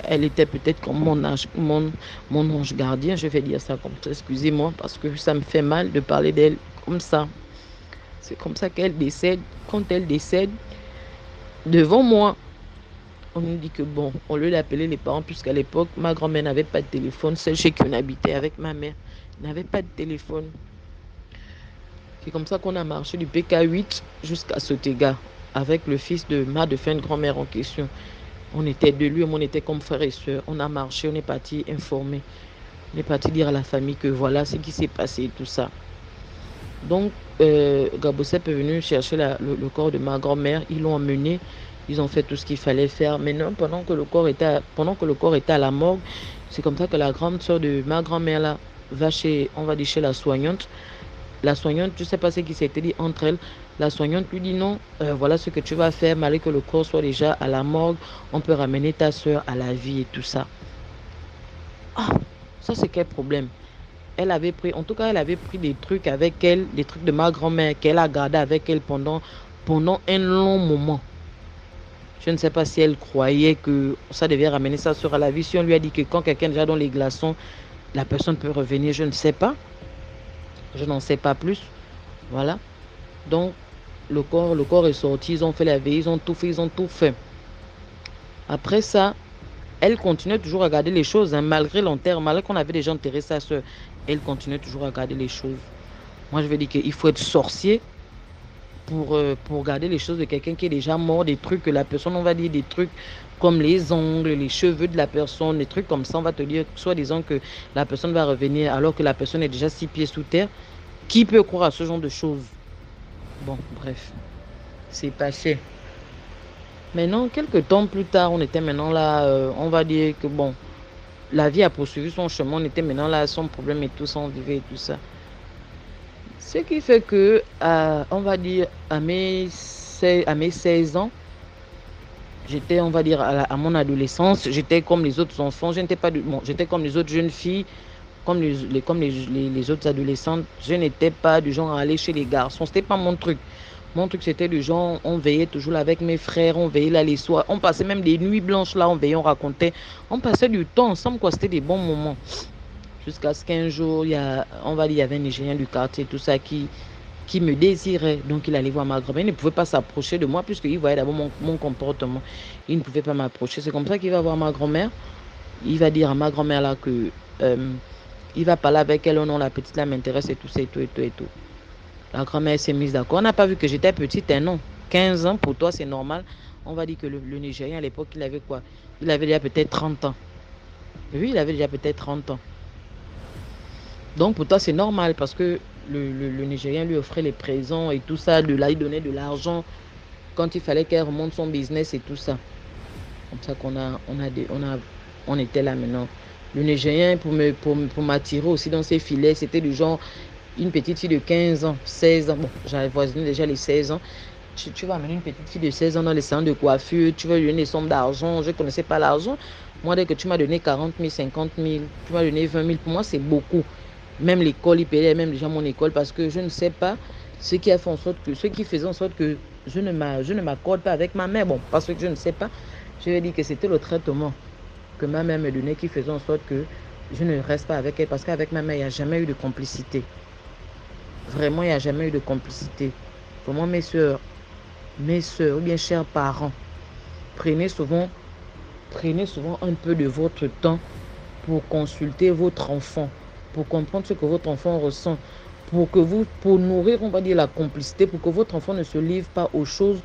elle était peut-être comme mon ange gardien, je vais dire ça comme ça, excusez-moi, parce que ça me fait mal de parler d'elle comme ça. C'est comme ça qu'elle décède. Quand elle décède, devant moi, on nous dit que bon, au lieu d'appeler les parents, puisqu'à l'époque, ma grand-mère n'avait pas de téléphone, celle chez qui on habitait avec ma mère n'avait pas de téléphone. C'est comme ça qu'on a marché du PK8 jusqu'à Sotega, avec le fils de ma défunte grand-mère en question. On était de lui, on était comme frères et sœurs. On a marché, on est parti informer. On est parti dire à la famille que voilà ce qui s'est passé et tout ça. Donc, Gabosep est venu chercher le corps de ma grand-mère. Ils l'ont emmené. Ils ont fait tout ce qu'il fallait faire. Maintenant, pendant que le corps était à la morgue, c'est comme ça que la grande soeur de ma grand-mère là va chez la soignante. La soignante, je ne sais pas ce qui s'était dit entre elles. La soignante lui dit non, voilà ce que tu vas faire, malgré que le corps soit déjà à la morgue, on peut ramener ta soeur à la vie et tout ça. Ah, ça c'est quel problème? Elle avait pris des trucs avec elle, des trucs de ma grand-mère qu'elle a gardé avec elle pendant un long moment. Je ne sais pas si elle croyait que ça devait ramener sa soeur à la vie. Si on lui a dit que quand quelqu'un est déjà dans les glaçons, la personne peut revenir, je ne sais pas. Je n'en sais pas plus. Voilà. Donc, le corps est sorti, ils ont fait la veille, ils ont tout fait. Après ça, elle continuait toujours à garder les choses, hein, malgré l'enterrement, malgré qu'on avait déjà enterré sa soeur. Elle continuait toujours à garder les choses. Moi, je veux dire qu'il faut être sorcier pour garder les choses de quelqu'un qui est déjà mort, des trucs que la personne, on va dire des trucs comme les ongles, les cheveux de la personne, des trucs comme ça, on va te dire, soit disant que la personne va revenir alors que la personne est déjà 6 pieds sous terre. Qui peut croire à ce genre de choses? Bon, bref, c'est passé. Maintenant, quelques temps plus tard, on était maintenant là, on va dire que bon, la vie a poursuivi son chemin, on était maintenant là, son problème et tout ça, on vivait et tout ça. Ce qui fait que, on va dire, à mes 16 ans, j'étais, on va dire, à mon adolescence, j'étais comme les autres enfants, je n'étais pas j'étais comme les autres jeunes filles, comme les autres adolescentes, je n'étais pas du genre à aller chez les garçons, c'était pas mon truc. Mon truc, c'était du genre, on veillait toujours là avec mes frères, on veillait là les soirs, on passait même des nuits blanches là, on veillait, on racontait, on passait du temps ensemble, quoi, c'était des bons moments. Jusqu'à ce qu'un jour, on va dire, il y avait un Nigérien du quartier, tout ça, qui me désirait. Donc, il allait voir ma grand-mère. Il ne pouvait pas s'approcher de moi puisqu'il voyait d'abord mon comportement. Il ne pouvait pas m'approcher. C'est comme ça qu'il va voir ma grand-mère. Il va dire à ma grand-mère là que il va parler avec elle. Oh non, la petite là m'intéresse et tout ça et tout et tout et tout. La grand-mère s'est mise d'accord. On n'a pas vu que j'étais petite, hein, non. 15 ans, pour toi, c'est normal. On va dire que le Nigérien, à l'époque, il avait quoi? Il avait déjà peut-être 30 ans. Oui, il avait déjà peut-être 30 ans. Donc, pour toi, c'est normal parce que le Nigérien lui offrait les présents et tout ça. De là, il donnait de l'argent quand il fallait qu'elle remonte son business et tout ça. Comme ça on était là maintenant. Le Nigérien, pour m'attirer aussi dans ses filets, c'était du genre une petite fille de 15 ans, 16 ans. Bon, j'avais voisiné déjà les 16 ans. Tu vas amener une petite fille de 16 ans dans les salons de coiffure, tu vas lui donner des sommes d'argent. Je ne connaissais pas l'argent. Moi, dès que tu m'as donné 40 000, 50 000, tu m'as donné 20 000, pour moi, c'est beaucoup. Même l'école, il payait même déjà mon école parce que je ne sais pas ce qui faisait en sorte que je ne m'accorde pas avec ma mère. Bon, parce que je ne sais pas, je vais dire que c'était le traitement que ma mère me donnait qui faisait en sorte que je ne reste pas avec elle parce qu'avec ma mère, il n'y a jamais eu de complicité. Vraiment, il n'y a jamais eu de complicité. Vraiment, mes soeurs, ou bien chers parents, prenez souvent un peu de votre temps pour consulter votre enfant, pour comprendre ce que votre enfant ressent, pour nourrir, on va dire, la complicité, pour que votre enfant ne se livre pas aux choses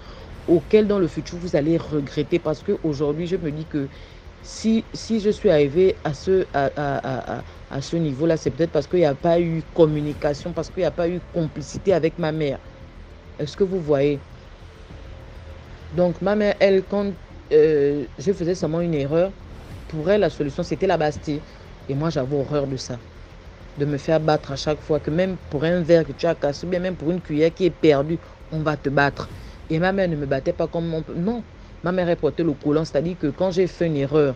auxquelles dans le futur vous allez regretter. Parce qu'aujourd'hui, je me dis que si je suis arrivée à ce niveau-là, c'est peut-être parce qu'il n'y a pas eu communication, parce qu'il n'y a pas eu complicité avec ma mère. Est-ce que vous voyez? Donc, ma mère, elle, quand je faisais seulement une erreur, pour elle, la solution, c'était la Bastille. Et moi, j'avais horreur de ça. De me faire battre à chaque fois, que même pour un verre que tu as cassé, ou bien même pour une cuillère qui est perdue, on va te battre. Et ma mère ne me battait pas comme mon père. Non, ma mère portait le collant, c'est-à-dire que quand j'ai fait une erreur,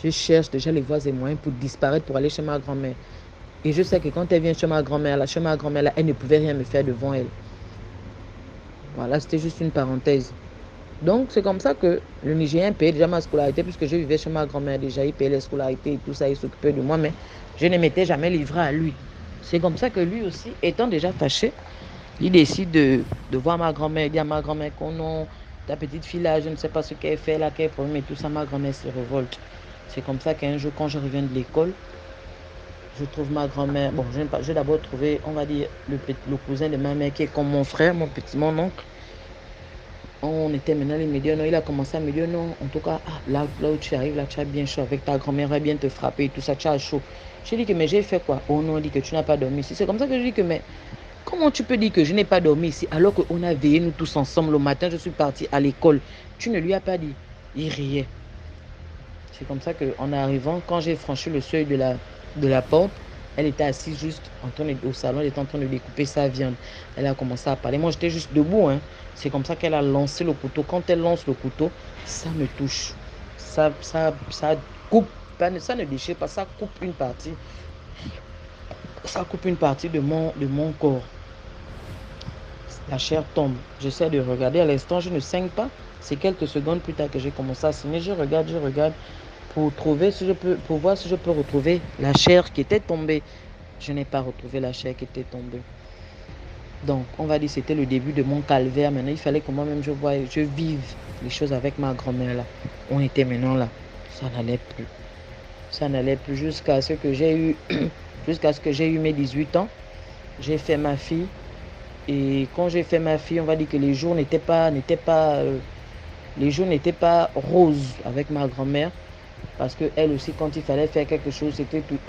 je cherche déjà les voies et moyens pour disparaître, pour aller chez ma grand-mère. Et je sais que quand elle vient chez ma grand-mère, là, elle ne pouvait rien me faire devant elle. Voilà, c'était juste une parenthèse. Donc, c'est comme ça que le Nigérien payait déjà ma scolarité, puisque je vivais chez ma grand-mère déjà, il payait les scolarités et tout ça, il s'occupait de moi, mais je ne m'étais jamais livré à lui. C'est comme ça que lui aussi, étant déjà fâché, il décide de voir ma grand-mère, il dit à ma grand-mère qu'on non, ta petite fille là, je ne sais pas ce qu'elle fait là, quel problème et tout ça, ma grand-mère se révolte. C'est comme ça qu'un jour, quand je reviens de l'école, je trouve ma grand-mère, bon, j'ai d'abord trouvé, on va dire, le cousin de ma mère qui est comme mon frère, mon oncle. On était maintenant les médias, non, il a commencé à me dire non, en tout cas, là où tu arrives, là tu as bien chaud avec ta grand-mère, elle va bien te frapper et tout ça, tu as chaud. J'ai dit que mais j'ai fait quoi? Oh non, on dit que tu n'as pas dormi ici. C'est comme ça que je dis que mais comment tu peux dire que je n'ai pas dormi ici alors qu'on a veillé nous tous ensemble le matin, je suis partie à l'école. Tu ne lui as pas dit. Il riait. C'est comme ça qu'en arrivant, quand j'ai franchi le seuil de la porte, elle était assise juste au salon, elle était en train de découper sa viande. Elle a commencé à parler. Moi, j'étais juste debout. C'est comme ça qu'elle a lancé le couteau. Quand elle lance le couteau, ça me touche. Ça coupe. Ça ne déchire pas, ça coupe une partie. Ça coupe une partie de mon corps. La chair tombe. J'essaie de regarder. À l'instant, je ne saigne pas. C'est quelques secondes plus tard que j'ai commencé à saigner. Je regarde pour voir si je peux retrouver la chair qui était tombée. Je n'ai pas retrouvé la chair qui était tombée. Donc, on va dire que c'était le début de mon calvaire. Maintenant, il fallait que moi-même je vive les choses avec ma grand-mère là. On était maintenant là. Ça n'allait plus jusqu'à ce que j'ai eu mes 18 ans. j'ai fait ma fille. Et quand j'ai fait ma fille, on va dire que les jours n'étaient pas roses avec ma grand-mère. Parce que elle aussi, quand il fallait faire quelque chose,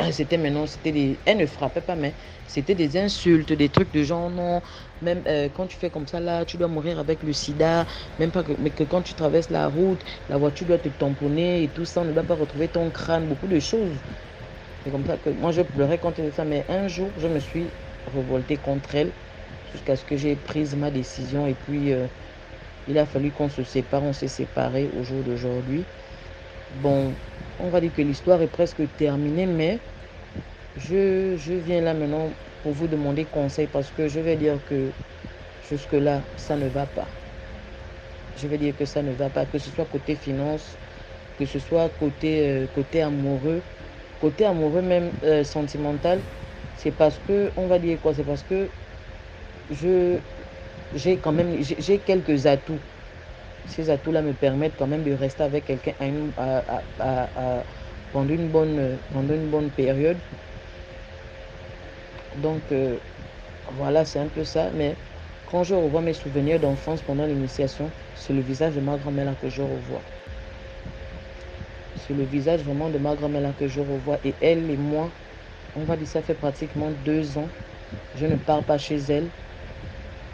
elle ne frappait pas, mais c'était des insultes, des trucs de genre, non, même quand tu fais comme ça, là, tu dois mourir avec le sida, même pas que, mais que quand tu traverses la route, la voiture doit te tamponner et tout ça, on ne doit pas retrouver ton crâne, beaucoup de choses. C'est comme ça que moi, je pleurais quand elle faisait ça, mais un jour, je me suis révoltée contre elle, jusqu'à ce que j'ai pris ma décision, et puis il a fallu qu'on se sépare, on s'est séparés au jour d'aujourd'hui. Bon, on va dire que l'histoire est presque terminée, mais je viens là maintenant pour vous demander conseil parce que je vais dire que jusque-là, ça ne va pas. Je vais dire que ça ne va pas, que ce soit côté finance, que ce soit côté amoureux même sentimental. C'est parce que, on va dire quoi, c'est parce que j'ai quelques atouts. Ces atouts-là me permettent quand même de rester avec quelqu'un pendant une bonne période. Donc, voilà, c'est un peu ça. Mais quand je revois mes souvenirs d'enfance pendant l'initiation, c'est le visage de ma grand-mère là que je revois. C'est le visage vraiment de ma grand-mère là que je revois. Et elle et moi, on va dire ça fait pratiquement 2 ans. Je ne pars pas chez elle.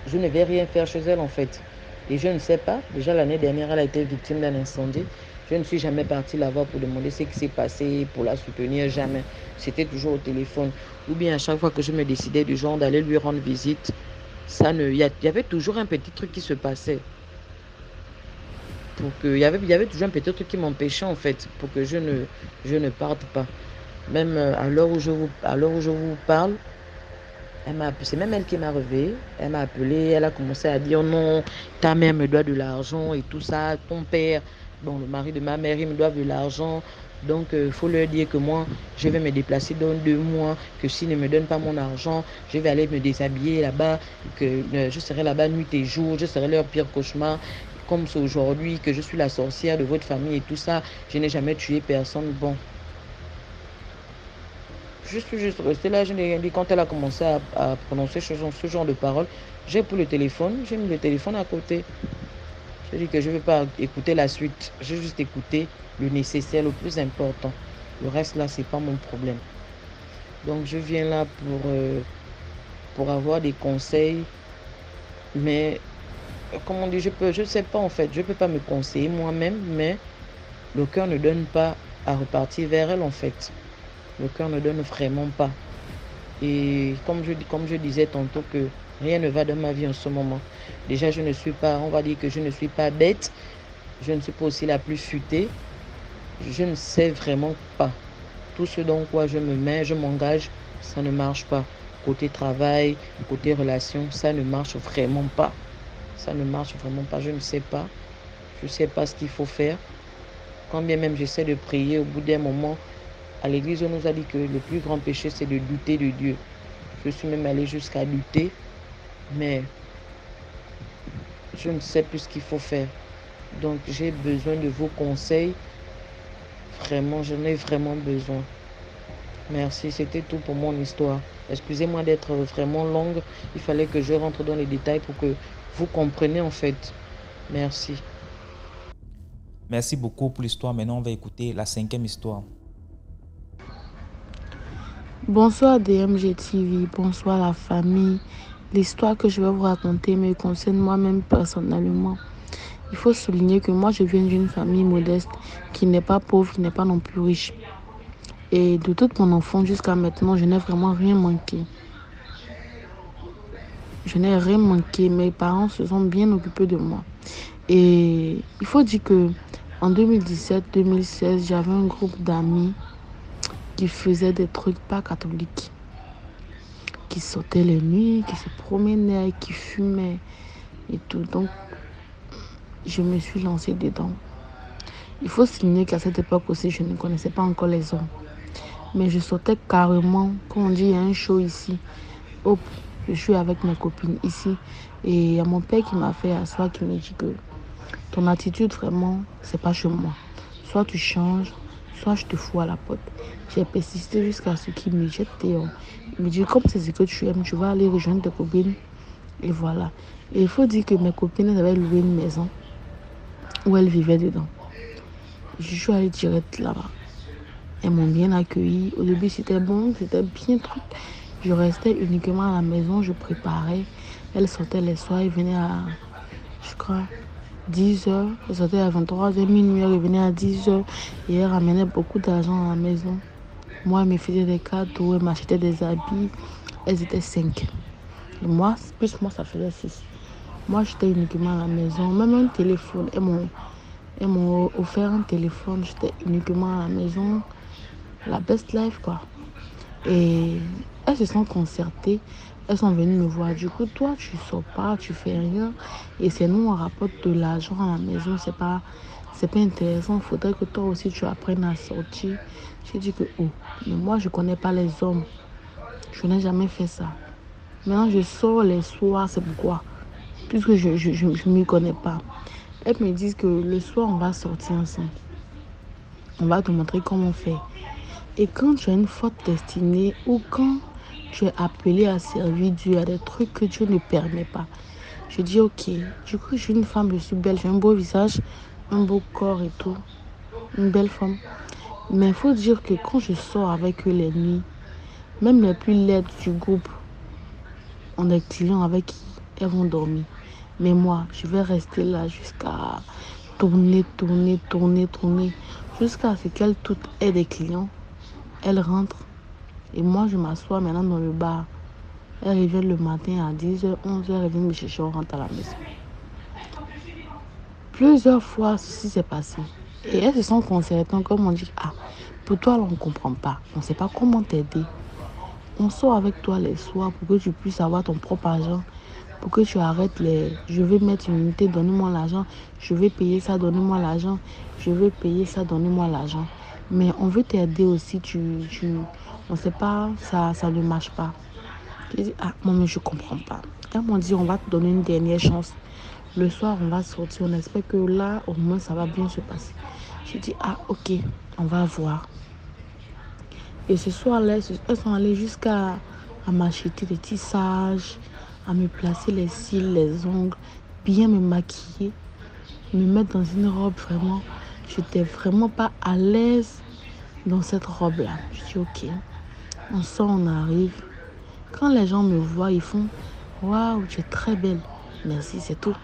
Je ne vais rien faire chez elle en fait. Et je ne sais pas, déjà l'année dernière, elle a été victime d'un incendie. Je ne suis jamais partie la voir pour demander ce qui s'est passé, pour la soutenir, jamais. C'était toujours au téléphone. Ou bien à chaque fois que je me décidais du genre d'aller lui rendre visite, il y avait toujours un petit truc qui se passait. Il y avait toujours un petit truc qui m'empêchait en fait, pour que je ne parte pas. Même à l'heure où je vous parle, c'est même elle qui m'a réveillée. Elle m'a appelé, elle a commencé à dire non, ta mère me doit de l'argent et tout ça, ton père, bon, le mari de ma mère, il me doit de l'argent. Donc, il faut leur dire que moi, je vais me déplacer dans 2 mois, que s'ils ne me donnent pas mon argent, je vais aller me déshabiller là-bas, que je serai là-bas nuit et jour, je serai leur pire cauchemar. Comme c'est aujourd'hui, que je suis la sorcière de votre famille et tout ça, je n'ai jamais tué personne. Bon. Je suis juste restée là, je n'ai rien dit. Quand elle a commencé à prononcer ce genre de paroles, j'ai pris le téléphone, j'ai mis le téléphone à côté. Je dis que je ne vais pas écouter la suite. J'ai juste écouté le nécessaire, le plus important. Le reste là, c'est pas mon problème. Donc je viens là pour avoir des conseils. Mais comme on dit, je sais pas en fait. Je ne peux pas me conseiller moi-même, mais le cœur ne donne pas à repartir vers elle en fait. Le cœur ne donne vraiment pas. Et comme je disais tantôt que rien ne va dans ma vie en ce moment. Déjà, on va dire que je ne suis pas bête. Je ne suis pas aussi la plus futée. Je ne sais vraiment pas. Tout ce dans quoi je me mets, je m'engage, ça ne marche pas. Côté travail, côté relation, ça ne marche vraiment pas. Ça ne marche vraiment pas. Je ne sais pas. Je ne sais pas ce qu'il faut faire. Quand bien même j'essaie de prier, au bout d'un moment, à l'église, on nous a dit que le plus grand péché, c'est de douter de Dieu. Je suis même allée jusqu'à douter, mais je ne sais plus ce qu'il faut faire. Donc, j'ai besoin de vos conseils. Vraiment, j'en ai vraiment besoin. Merci, c'était tout pour mon histoire. Excusez-moi d'être vraiment longue. Il fallait que je rentre dans les détails pour que vous compreniez en fait. Merci. Merci beaucoup pour l'histoire. Maintenant, on va écouter la 5e histoire. Bonsoir DMG TV, bonsoir la famille. L'histoire que je vais vous raconter me concerne moi-même personnellement. Il faut souligner que moi je viens d'une famille modeste qui n'est pas pauvre, qui n'est pas non plus riche. Et de toute mon enfance jusqu'à maintenant, je n'ai vraiment rien manqué. Je n'ai rien manqué, mes parents se sont bien occupés de moi. Et il faut dire que en 2017-2016, j'avais un groupe d'amis qui faisaient des trucs pas catholiques, qui sortaient les nuits, qui se promenaient, qui fumaient et tout. Donc, je me suis lancée dedans. Il faut signaler qu'à cette époque aussi, je ne connaissais pas encore les hommes. Mais je sortais carrément, comme on dit, il y a un show ici. Hop, je suis avec mes copines ici. Et il y a mon père qui m'a fait asseoir, qui me dit que ton attitude, vraiment, c'est pas chez moi. Soit tu changes, soit je te fous à la porte. J'ai persisté jusqu'à ce qu'il me jette dehors. Il me dit, comme c'est ce que tu aimes, tu vas aller rejoindre tes copines. Et voilà. Et il faut dire que mes copines, elles avaient loué une maison où elles vivaient dedans. Je suis allée direct là-bas. Elles m'ont bien accueilli. Au début, c'était bon, c'était bien truc. Je restais uniquement à la maison, je préparais. Elles sortaient les soirs, elles venaient à, je crois, 10h. Elles sortaient à 23h, minuit, elles venaient à 10h. Et elles ramenaient beaucoup d'argent à la maison. Moi, elles me faisaient des cadeaux, elles m'achetaient des habits. Elles étaient 5. Et moi, plus moi, ça faisait 6. Moi, j'étais uniquement à la maison. Même un téléphone, elles m'ont offert un téléphone. J'étais uniquement à la maison. La best life, quoi. Et elles se sont concertées. Elles sont venues me voir. Du coup, toi, tu sors pas, tu fais rien. Et c'est nous, on rapporte de l'argent à la maison. C'est pas intéressant. Il faudrait que toi aussi, tu apprennes à sortir. J'ai dit que, mais moi, je connais pas les hommes. Je n'ai jamais fait ça. Maintenant, je sors les soirs, c'est pourquoi. Puisque je m'y connais pas. Elles me disent que le soir, on va sortir ensemble. On va te montrer comment on fait. Et quand tu as une forte destinée ou quand tu es appelé à servir Dieu à des trucs que Dieu ne permet pas, je dis ok. Du coup, je suis une femme, je suis belle, j'ai un beau visage, un beau corps et tout. Une belle femme. Mais il faut dire que quand je sors avec eux les nuits, même les plus laides du groupe, on a des clients avec qui elles vont dormir. Mais moi, je vais rester là jusqu'à tourner, jusqu'à ce qu'elles toutes aient des clients. Elles rentrent et moi, je m'assois maintenant dans le bar. Elles reviennent le matin à 10h, 11h, elles viennent me chercher, on rentre à la maison. Plusieurs fois, ceci s'est passé. Et elles se sont concertées, comme on dit, pour toi, là, on ne comprend pas. On ne sait pas comment t'aider. On sort avec toi les soirs pour que tu puisses avoir ton propre argent. Pour que tu arrêtes je vais mettre une unité, donnez-moi l'argent. Je vais payer ça, donnez-moi l'argent. Je vais payer ça, donnez-moi l'argent. Mais on veut t'aider aussi, on ne sait pas, ça ne marche pas. J'ai dit, moi, mais je ne comprends pas. Elles m'ont dit, on va te donner une dernière chance. Le soir, on va sortir. On espère que là, au moins, ça va bien se passer. J'ai dit, ok, on va voir. Et ce soir-là, elles sont allées jusqu'à m'acheter des tissages, à me placer les cils, les ongles, bien me maquiller, me mettre dans une robe vraiment. Je n'étais vraiment pas à l'aise dans cette robe-là. Je dis ok, on sort, on arrive. Quand les gens me voient, ils font waouh, tu es très belle. Merci, c'est tout.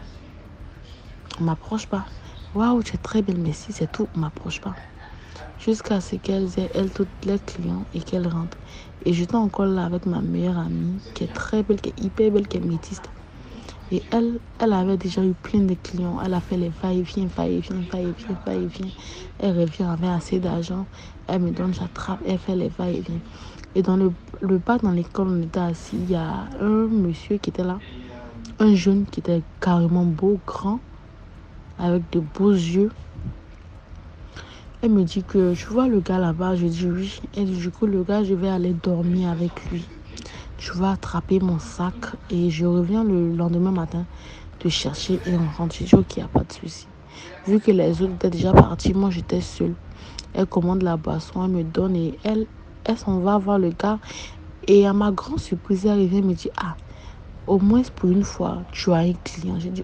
On ne m'approche pas. Waouh, tu es très belle. Merci, c'est tout. On ne m'approche pas. Jusqu'à ce qu'elles aient, toutes les clients et qu'elles rentrent. Et j'étais encore là avec ma meilleure amie, qui est très belle, qui est hyper belle, qui est métisse. Et elle avait déjà eu plein de clients. Elle a fait les va-et-vient. Elle revient avec assez d'argent. Elle me donne, j'attrape, elle fait les va-et-vient. Et dans le bar dans lequel on était assis, il y a un monsieur qui était là. Un jeune qui était carrément beau, grand, avec de beaux yeux. Elle me dit que tu vois le gars là-bas. Je dis oui. Elle dit du coup le gars, je vais aller dormir avec lui. Tu vas attraper mon sac et je reviens le lendemain matin te chercher et on rentre. J'ai dit ok, il n'y a pas de souci. Vu que les autres étaient déjà partis, moi j'étais seule. Elle commande la boisson, elle me donne et elle s'en va voir le gars. Et à ma grande surprise, elle revient et me dit au moins pour une fois, tu as un client. J'ai dit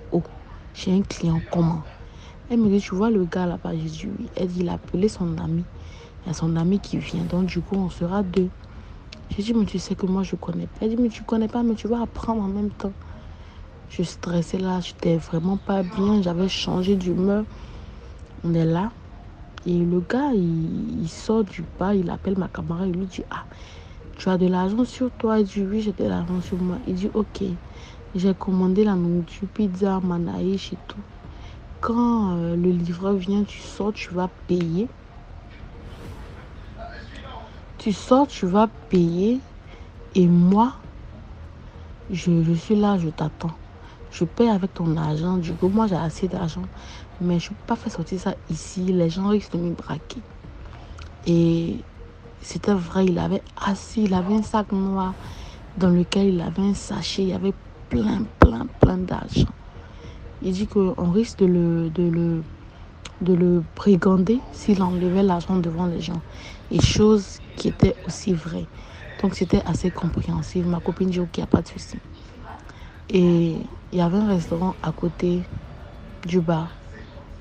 j'ai un client, comment? Elle me dit, tu vois le gars là-bas? J'ai dit oui. Elle dit, il a appelé son ami. Il y a son ami qui vient. Donc, du coup, on sera 2. J'ai dit, mais tu sais que moi, je connais pas. Elle dit, mais tu connais pas, mais tu vas apprendre en même temps. Je stressais là. J'étais vraiment pas bien. J'avais changé d'humeur. On est là. Et le gars, il sort du bar. Il appelle ma camarade. Il lui dit, tu as de l'argent sur toi? Elle dit, oui, j'ai de l'argent sur moi. Il dit, ok. J'ai commandé la nourriture, pizza, manaïch et tout. Quand le livreur vient, tu sors, tu vas payer. Tu sors, tu vas payer. Et moi, je suis là, je t'attends. Je paye avec ton argent. Du coup, moi, j'ai assez d'argent. Mais je ne peux pas faire sortir ça ici. Les gens risquent de me braquer. Et c'était vrai, il avait un sac noir dans lequel il avait un sachet. Il y avait plein d'argent. Il dit qu'on risque de le brigander s'il enlevait l'argent devant les gens. Et chose qui était aussi vraie. Donc c'était assez compréhensif. Ma copine dit ok, il n'y a pas de souci. Et il y avait un restaurant à côté du bar.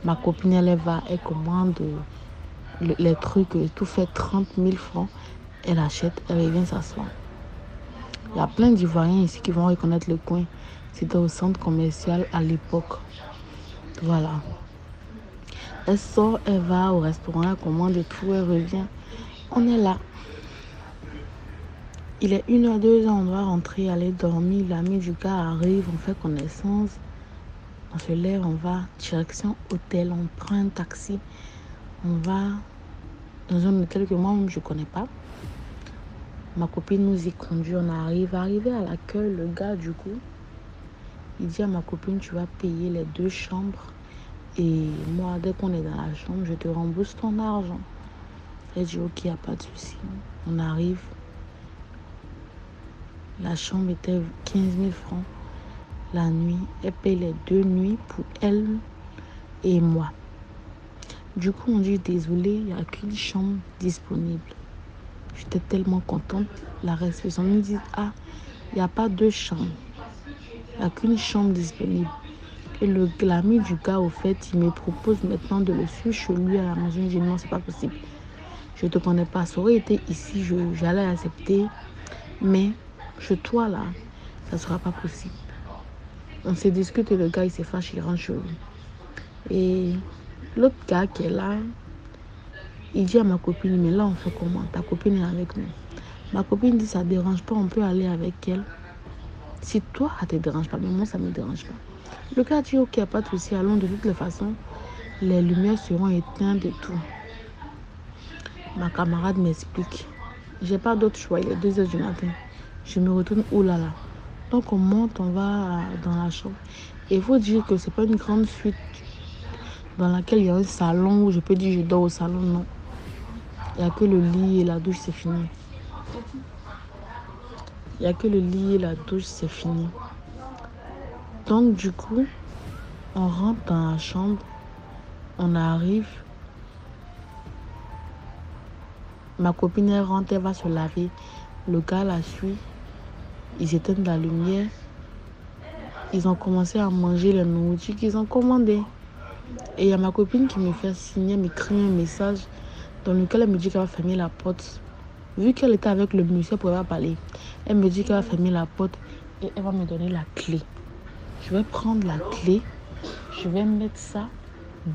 Ma copine, elle va, elle commande les trucs, tout fait 30 000 francs. Elle achète, elle vient s'asseoir. Il y a plein d'Ivoiriens ici qui vont reconnaître le coin. C'était au centre commercial à l'époque. Voilà. Elle sort, elle va au restaurant, elle commande et tout, elle revient. On est là. Il est 1h, 2h, on doit rentrer, aller dormir. L'ami du gars arrive, on fait connaissance. On se lève, on va direction hôtel, on prend un taxi. On va dans un hôtel que moi, je ne connais pas. Ma copine nous y conduit, on arrive. Arrivé à l'accueil, le gars, du coup, il dit à ma copine, tu vas payer les 2 chambres. Et moi, dès qu'on est dans la chambre, je te rembourse ton argent. Elle dit, ok, il n'y a pas de souci. On arrive. La chambre était 15 000 francs la nuit. Elle paye les 2 nuits pour elle et moi. Du coup, on dit, désolé, il n'y a qu'une chambre disponible. J'étais tellement contente. La réception nous dit, ah, il n'y a pas 2 chambres. Il n'y a qu'une chambre disponible. Et l'ami du gars, au fait, il me propose maintenant de le suivre chez lui à la maison. Je dis non, c'est pas possible. Je ne te connais pas. Ça aurait été ici, j'allais accepter. Mais chez toi, là, ça ne sera pas possible. On s'est discuté, le gars, il s'est fâché, il rentre chez lui. Et l'autre gars qui est là, il dit à ma copine, mais là, on fait comment? Ta copine est avec nous. Ma copine dit, ça ne dérange pas, on peut aller avec elle. Si toi, ça ne te dérange pas, mais moi, ça ne me dérange pas. Le gars dit, ok, pas de souci, allons, de toutes les façons, les lumières seront éteintes et tout. Ma camarade m'explique. J'ai pas d'autre choix, il est 2h du matin. Je me retourne, oh là là. Donc on monte, on va dans la chambre. Et il faut dire que c'est pas une grande suite dans laquelle il y a un salon où je peux dire je dors au salon, non. Il n'y a que le lit et la douche, c'est fini. Il n'y a que le lit et la douche, c'est fini. Donc du coup, on rentre dans la chambre, on arrive. Ma copine, elle rentre, elle va se laver. Le gars la suit. Ils éteignent la lumière. Ils ont commencé à manger les nourritures qu'ils ont commandées. Et il y a ma copine qui me fait signer, m'écrit un message dans lequel elle me dit qu'elle va fermer la porte. Vu qu'elle était avec le monsieur, elle ne pouvait pas parler. Elle me dit qu'elle va fermer la porte et elle va me donner la clé. Je vais prendre la clé, je vais mettre ça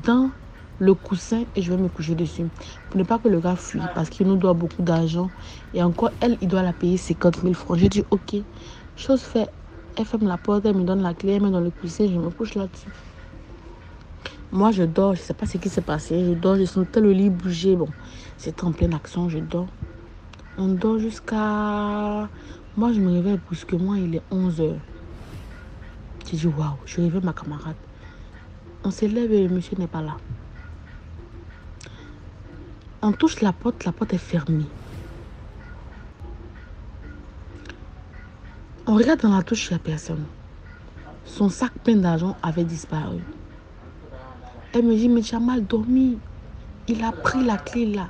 dans le coussin et je vais me coucher dessus. Pour ne pas que le gars fuit parce qu'il nous doit beaucoup d'argent. Et encore, elle, il doit la payer 50 000 francs. J'ai dit, ok, chose faite. Elle ferme la porte, elle me donne la clé, elle met dans le coussin, je me couche là-dessus. Moi, je dors, je ne sais pas ce qui s'est passé. Je dors, je sentais le lit bouger. Bon, c'était en pleine action, je dors. On dort jusqu'à... Moi, je me réveille brusquement, il est 11h. J'ai dit, waouh, je réveille ma camarade. On se lève et le monsieur n'est pas là. On touche la porte est fermée. On regarde dans la touche, il n'y a personne. Son sac plein d'argent avait disparu. Elle me dit, mais tu as mal dormi. Il a pris la clé là.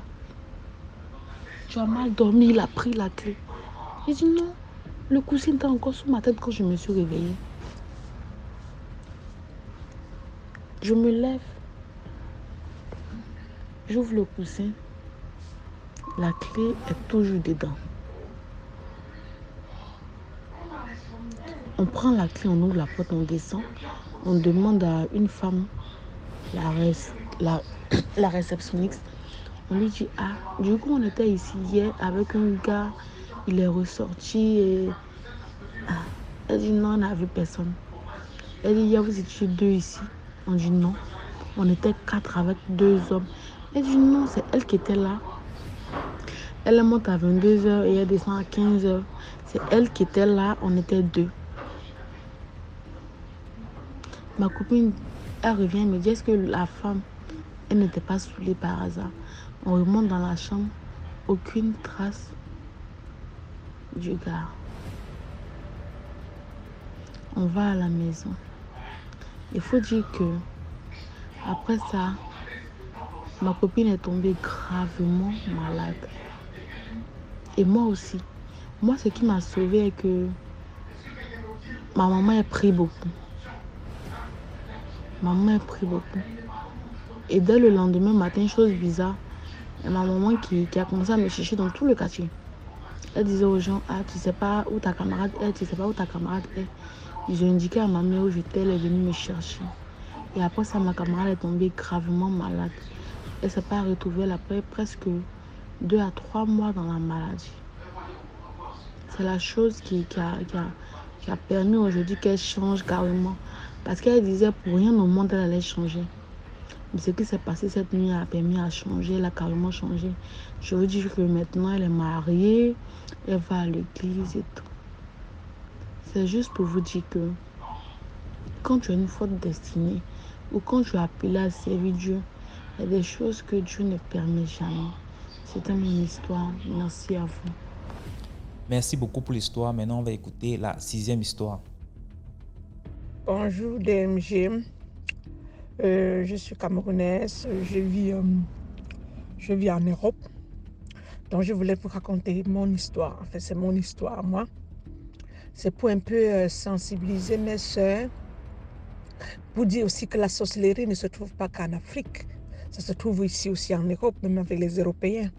Tu as mal dormi, il a pris la clé. J'ai dit non, le coussin était encore sous ma tête quand je me suis réveillée. Je me lève. J'ouvre le coussin. La clé est toujours dedans. On prend la clé, on ouvre la porte, on descend. On demande à une femme, la réceptionniste. On lui dit, ah, du coup, on était ici hier avec un gars. Il est ressorti et... Ah. Elle dit, non, on n'a vu personne. Elle dit, hier, vous étiez 2 ici. On dit, non. On était 4 avec 2 hommes. Elle dit, non, c'est elle qui était là. Elle monte à 22h et elle descend à 15h. C'est elle qui était là, on était 2. Ma copine, elle revient et me dit, est-ce que la femme, elle n'était pas saoulée par hasard? On remonte dans la chambre, aucune trace du gars. On va à la maison. Il faut dire que, après ça, ma copine est tombée gravement malade. Et moi aussi. Moi, ce qui m'a sauvée est que ma maman, elle prie beaucoup. Ma maman, elle prie beaucoup. Et dès le lendemain matin, chose bizarre, ma maman qui a commencé à me chercher dans tout le quartier. Elle disait aux gens, ah, tu sais pas où ta camarade est, tu sais pas où ta camarade est. J'ai indiqué à ma mère où j'étais, elle est venue me chercher. Et après ça, ma camarade est tombée gravement malade. Elle s'est pas retrouvée, elle a pris presque 2 à 3 mois dans la maladie. C'est la chose qui a permis aujourd'hui qu'elle change carrément. Parce qu'elle disait pour rien au monde, elle allait changer. Mais ce qui s'est passé cette nuit a permis à changer, elle a carrément changé. Je veux dire que maintenant, elle est mariée, elle va à l'église et tout. C'est juste pour vous dire que quand tu as une faute destinée ou quand tu as appelé à servir Dieu, il y a des choses que Dieu ne permet jamais. C'était mon histoire. Merci à vous. Merci beaucoup pour l'histoire. Maintenant, on va écouter la 6e histoire. Bonjour DMG. Je suis camerounaise. Je vis en Europe. Donc, je voulais vous raconter mon histoire. En fait, c'est mon histoire, moi. C'est pour un peu sensibiliser mes soeurs. Pour dire aussi que la sorcellerie ne se trouve pas qu'en Afrique. Ça se trouve ici aussi en Europe, même avec les Européens.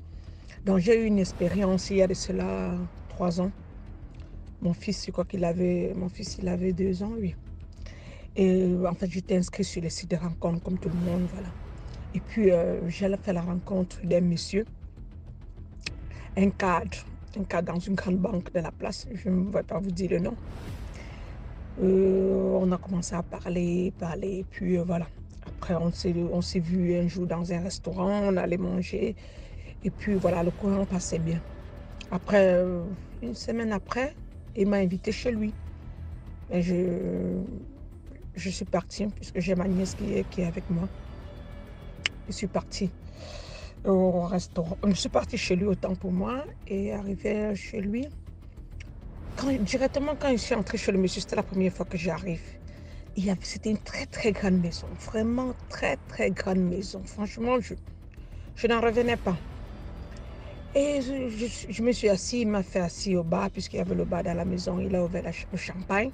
Donc, j'ai eu une expérience il y a de cela 3 ans. Mon fils, je crois qu'il avait 2 ans, oui. Et en fait, j'étais inscrite sur les sites de rencontres comme tout le monde, voilà. Et puis, j'ai fait la rencontre d'un monsieur, un cadre dans une grande banque de la place. Je ne vais pas vous dire le nom. On a commencé à parler, puis voilà. Après, on s'est vu un jour dans un restaurant, on allait manger. Et puis voilà, le courant passait bien. Après, une semaine après, il m'a invité chez lui. Et je suis partie, puisque j'ai ma nièce qui est avec moi. Je suis partie au restaurant. Je suis partie chez lui autant pour moi. Et arrivé chez lui, directement quand je suis entrée chez le monsieur, c'était la première fois que j'arrive. C'était une très très grande maison. Vraiment très très grande maison. Franchement, je n'en revenais pas. Et je me suis assise, il m'a fait assis au bar, puisqu'il y avait le bar dans la maison. Il a ouvert le champagne.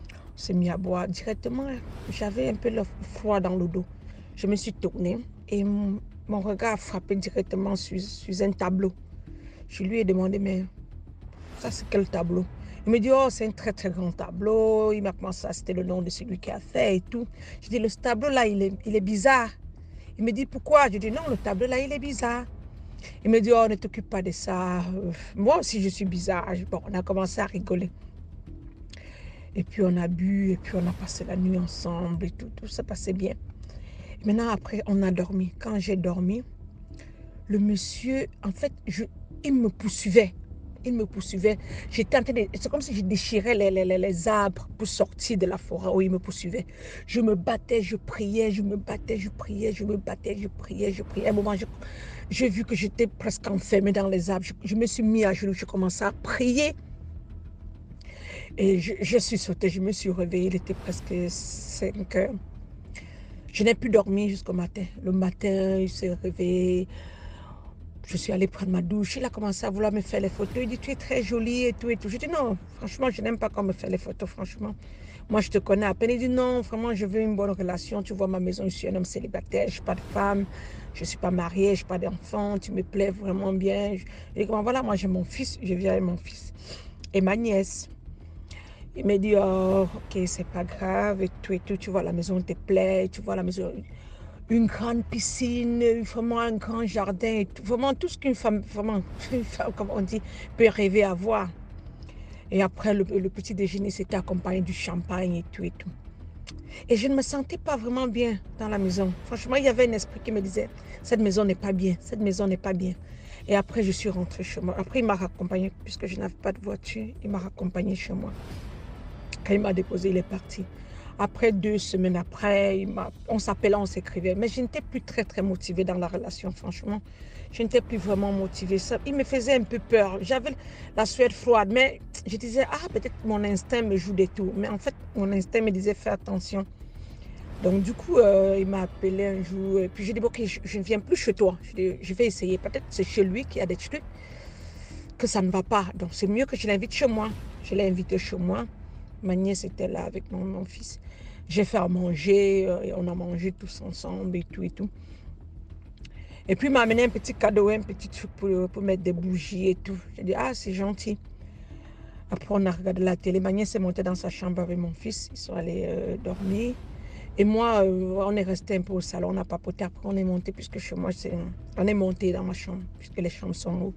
On s'est mis à boire directement. J'avais un peu le froid dans le dos. Je me suis tournée et mon regard a frappé directement sur un tableau. Je lui ai demandé, mais ça c'est quel tableau? Il me dit, oh, c'est un très très grand tableau. Il m'a commencé à citer le nom de celui qui a fait et tout. Je dis, le tableau là, il est bizarre. Il me dit, pourquoi? Je dis, non, le tableau là, il est bizarre. Il me dit, oh, ne t'occupe pas de ça. Moi aussi, je suis bizarre. Bon, on a commencé à rigoler. Et puis, on a bu, et puis on a passé la nuit ensemble et tout ça passait bien. Et maintenant, après, on a dormi. Quand j'ai dormi, le monsieur, en fait, il me poursuivait. J'étais en train c'est comme si je déchirais les arbres pour sortir de la forêt où il me poursuivait. Je me battais, je priais, je me battais, je priais, je me battais, je priais. À un moment, j'ai vu que j'étais presque enfermée dans les arbres. Je me suis mis à genoux, je commençais à prier. Et je suis sautée, je me suis réveillée, il était presque 5 heures. Je n'ai plus dormi jusqu'au matin. Le matin, il s'est réveillé. Je suis allée prendre ma douche. Il a commencé à vouloir me faire les photos. Il dit, tu es très jolie et tout et tout. Je dis, non, franchement, je n'aime pas qu'on me fait les photos, franchement. Moi, je te connais à peine. Il dit, non, vraiment, je veux une bonne relation. Tu vois ma maison, je suis un homme célibataire, je ne suis pas de femme, je ne suis pas mariée, je n'ai pas d'enfant. Tu me plais vraiment bien. Je dis, voilà, moi, j'ai mon fils, je viens avec mon fils et ma nièce. Il me dit, oh, ok, c'est pas grave et tout, tu vois, la maison te plaît, tu vois la maison, une grande piscine, vraiment un grand jardin, et tout, vraiment tout ce qu'une femme, vraiment, une femme, comme on dit, peut rêver à voir. Et après, le petit déjeuner, c'était accompagné du champagne et tout. Et je ne me sentais pas vraiment bien dans la maison. Franchement, il y avait un esprit qui me disait, cette maison n'est pas bien, cette maison n'est pas bien. Et après, je suis rentrée chez moi. Après, il m'a raccompagnée, puisque je n'avais pas de voiture, il m'a raccompagnée chez moi. Quand il m'a déposé, il est parti. Après 2 semaines après, on s'appelait, on s'écrivait. Mais je n'étais plus très, très motivée dans la relation, franchement. Je n'étais plus vraiment motivée. Il me faisait un peu peur. J'avais la sueur froide, mais je disais, peut-être mon instinct me joue des tours. Mais en fait, mon instinct me disait, fais attention. Donc du coup, il m'a appelé un jour. Et puis j'ai dit, ok, je ne viens plus chez toi. Je vais essayer. Peut-être c'est chez lui qu'il y a des trucs. que ça ne va pas. Donc, c'est mieux que je l'invite chez moi. Je l'ai invité chez moi. Ma nièce était là avec mon fils. J'ai fait à manger, et on a mangé tous ensemble et tout et tout. Et puis, il m'a amené un petit cadeau, un petit truc pour mettre des bougies et tout. J'ai dit, ah, c'est gentil. Après, on a regardé la télé. Ma nièce est montée dans sa chambre avec mon fils. Ils sont allés dormir. Et moi, on est resté un peu au salon. On a papoté. Après, on est monté, puisque chez moi, on est monté dans ma chambre, puisque les chambres sont hautes.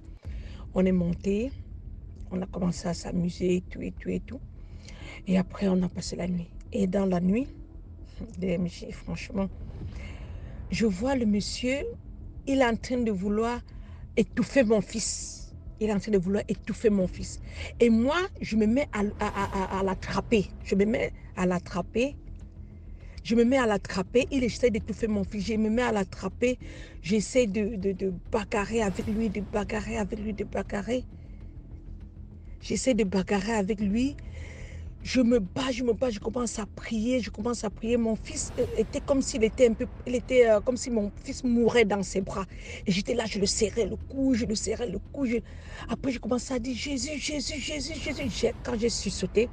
On est monté. On a commencé à s'amuser et tout et tout et tout. Et après, on a passé la nuit. Et dans la nuit, DMG, franchement, je vois le monsieur, il est en train de vouloir étouffer mon fils. Il est en train de vouloir étouffer mon fils. Et moi, je me mets à l'attraper. Je me mets à l'attraper. Il essaie d'étouffer mon fils. Je me mets à l'attraper. J'essaie de bagarrer avec lui, de bagarrer avec lui, de bagarrer. J'essaie de bagarrer avec lui. Je me bats, je commence à prier, Mon fils était comme s'il était un peu, comme si mon fils mourait dans ses bras. Et j'étais là, je le serrais le cou. Après, je commençais à dire Jésus, Jésus, Jésus, Jésus. Quand j'ai sursauté,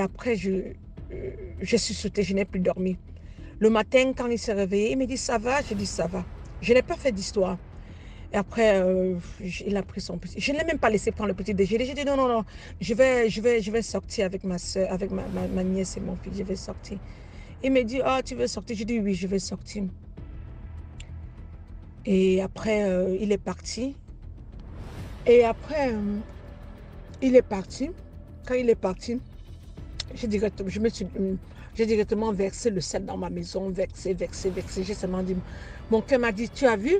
après, j'ai sursauté, je n'ai plus dormi. Le matin, quand il s'est réveillé, il me dit ça va, je dis ça va. Je n'ai pas fait d'histoire. Et après, il a pris son petit. Je ne l'ai même pas laissé prendre le petit déjeuner. J'ai dit non, je vais sortir avec ma soeur, avec ma nièce et mon fils. Je vais sortir. Il me dit, ah, tu veux sortir? Je dis oui, je vais sortir. Et après, il est parti. Et après, il est parti. Quand il est parti, j'ai directement versé le sel dans ma maison. Versé. J'ai seulement dit, mon cœur m'a dit, tu as vu?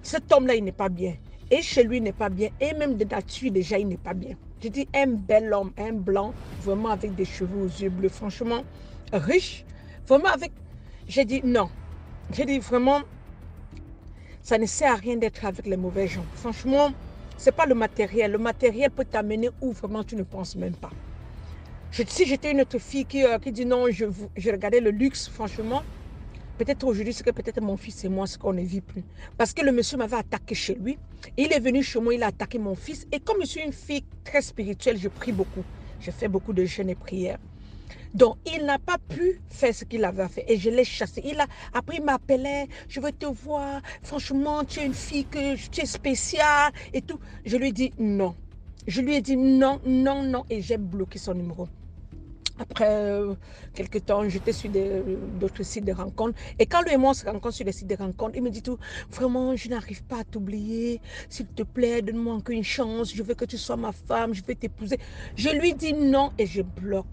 Cet homme-là, il n'est pas bien. Et chez lui, il n'est pas bien. Et même de nature, déjà, il n'est pas bien. J'ai dit, un bel homme, un blanc, vraiment avec des cheveux aux yeux bleus, franchement, riche. Vraiment avec... J'ai dit, non. J'ai dit, vraiment, ça ne sert à rien d'être avec les mauvais gens. Franchement, ce n'est pas le matériel. Le matériel peut t'amener où vraiment tu ne penses même pas. Si j'étais une autre fille qui dit non, je regardais le luxe, franchement, peut-être aujourd'hui, c'est que peut-être mon fils et moi, ce qu'on ne vit plus. Parce que le monsieur m'avait attaqué chez lui. Il est venu chez moi, il a attaqué mon fils. Et comme je suis une fille très spirituelle, je prie beaucoup. Je fais beaucoup de jeûnes et prières. Donc, il n'a pas pu faire ce qu'il avait fait. Et je l'ai chassé. Après, il m'appelait, je veux te voir. Franchement, tu es une fille, tu es spéciale et tout. Je lui ai dit non. Je lui ai dit non. Et j'ai bloqué son numéro. Après quelques temps, j'étais sur d'autres sites de rencontres. Et quand lui et moi on se rencontre sur les sites de rencontres, il me dit tout, vraiment, je n'arrive pas à t'oublier. S'il te plaît, donne-moi encore une chance. Je veux que tu sois ma femme, je veux t'épouser. Je lui dis non et je bloque.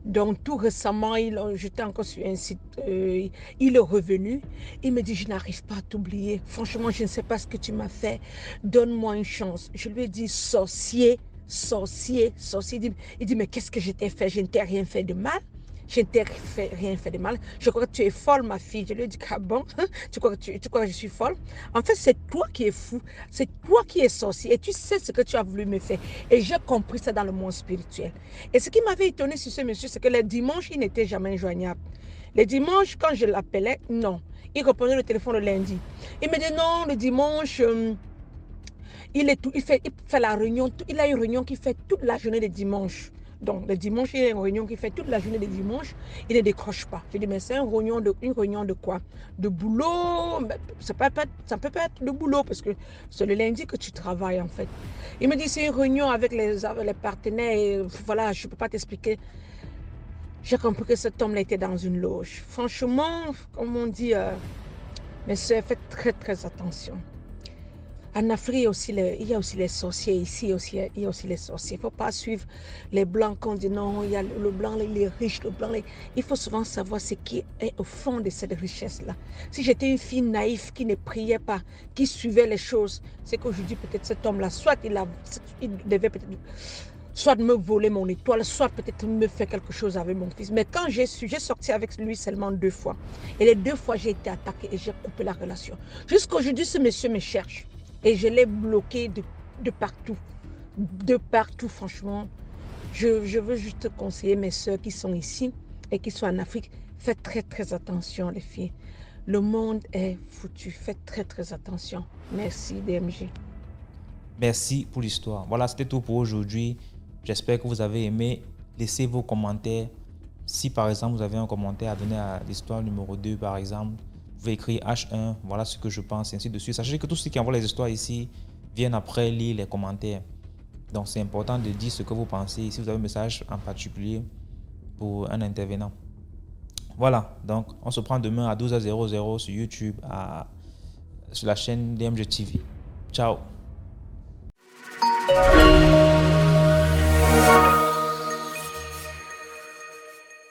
Donc tout récemment, j'étais encore sur un site, il est revenu. Il me dit, je n'arrive pas à t'oublier. Franchement, je ne sais pas ce que tu m'as fait. Donne-moi une chance. Je lui ai dit, sorcier. Il dit, mais qu'est-ce que je t'ai fait? Je ne t'ai rien fait de mal. Je ne t'ai rien fait de mal. Je crois que tu es folle, ma fille. Je lui ai dit, ah bon? Tu crois que je suis folle? En fait, c'est toi qui es fou. C'est toi qui es sorcier. Et tu sais ce que tu as voulu me faire. Et j'ai compris ça dans le monde spirituel. Et ce qui m'avait étonné sur ce monsieur, c'est que les dimanches, il n'était jamais joignable. Les dimanches, quand je l'appelais, non. Il reprenait le téléphone le lundi. Il me dit, non, le dimanche... Il fait la réunion, il a une réunion qui fait toute la journée de dimanche. Donc, le dimanche, il y a une réunion qui fait toute la journée de dimanche. Il ne décroche pas. Je dis, mais c'est une réunion de quoi? De boulot? Ça ne peut pas être de boulot parce que c'est le lundi que tu travailles, en fait. Il me dit, c'est une réunion avec les partenaires. Et voilà, je ne peux pas t'expliquer. J'ai compris que cet homme-là était dans une loge. Franchement, comme on dit, mes soeurs, faites très, très attention. En Afrique, il y a aussi les sorciers. Ici, il y a aussi les sorciers. Il ne faut pas suivre les blancs quand on dit non, il y a le blanc, il est riche, le blanc. Il faut souvent savoir ce qui est au fond de cette richesse-là. Si j'étais une fille naïve qui ne priait pas, qui suivait les choses, c'est qu'aujourd'hui, peut-être cet homme-là, soit il devait peut-être soit me voler mon étoile, soit peut-être me faire quelque chose avec mon fils. Mais quand j'ai sorti avec lui seulement 2 fois. Et les 2 fois, j'ai été attaquée et j'ai coupé la relation. Jusqu'aujourd'hui, ce monsieur me cherche. Et je l'ai bloqué de partout. De partout, franchement. Je veux juste te conseiller, mes soeurs qui sont ici et qui sont en Afrique, faites très, très attention, les filles. Le monde est foutu. Faites très, très attention. Merci, DMG. Merci pour l'histoire. Voilà, c'était tout pour aujourd'hui. J'espère que vous avez aimé. Laissez vos commentaires. Si par exemple vous avez un commentaire à donner à l'histoire numéro 2 par exemple, vous pouvez écrire H1, voilà ce que je pense, et ainsi de suite. Sachez que tous ceux qui envoient les histoires ici viennent après lire les commentaires. Donc c'est important de dire ce que vous pensez. Si vous avez un message en particulier pour un intervenant. Voilà, donc on se prend demain à 12h00 sur YouTube, sur la chaîne DMG TV. Ciao.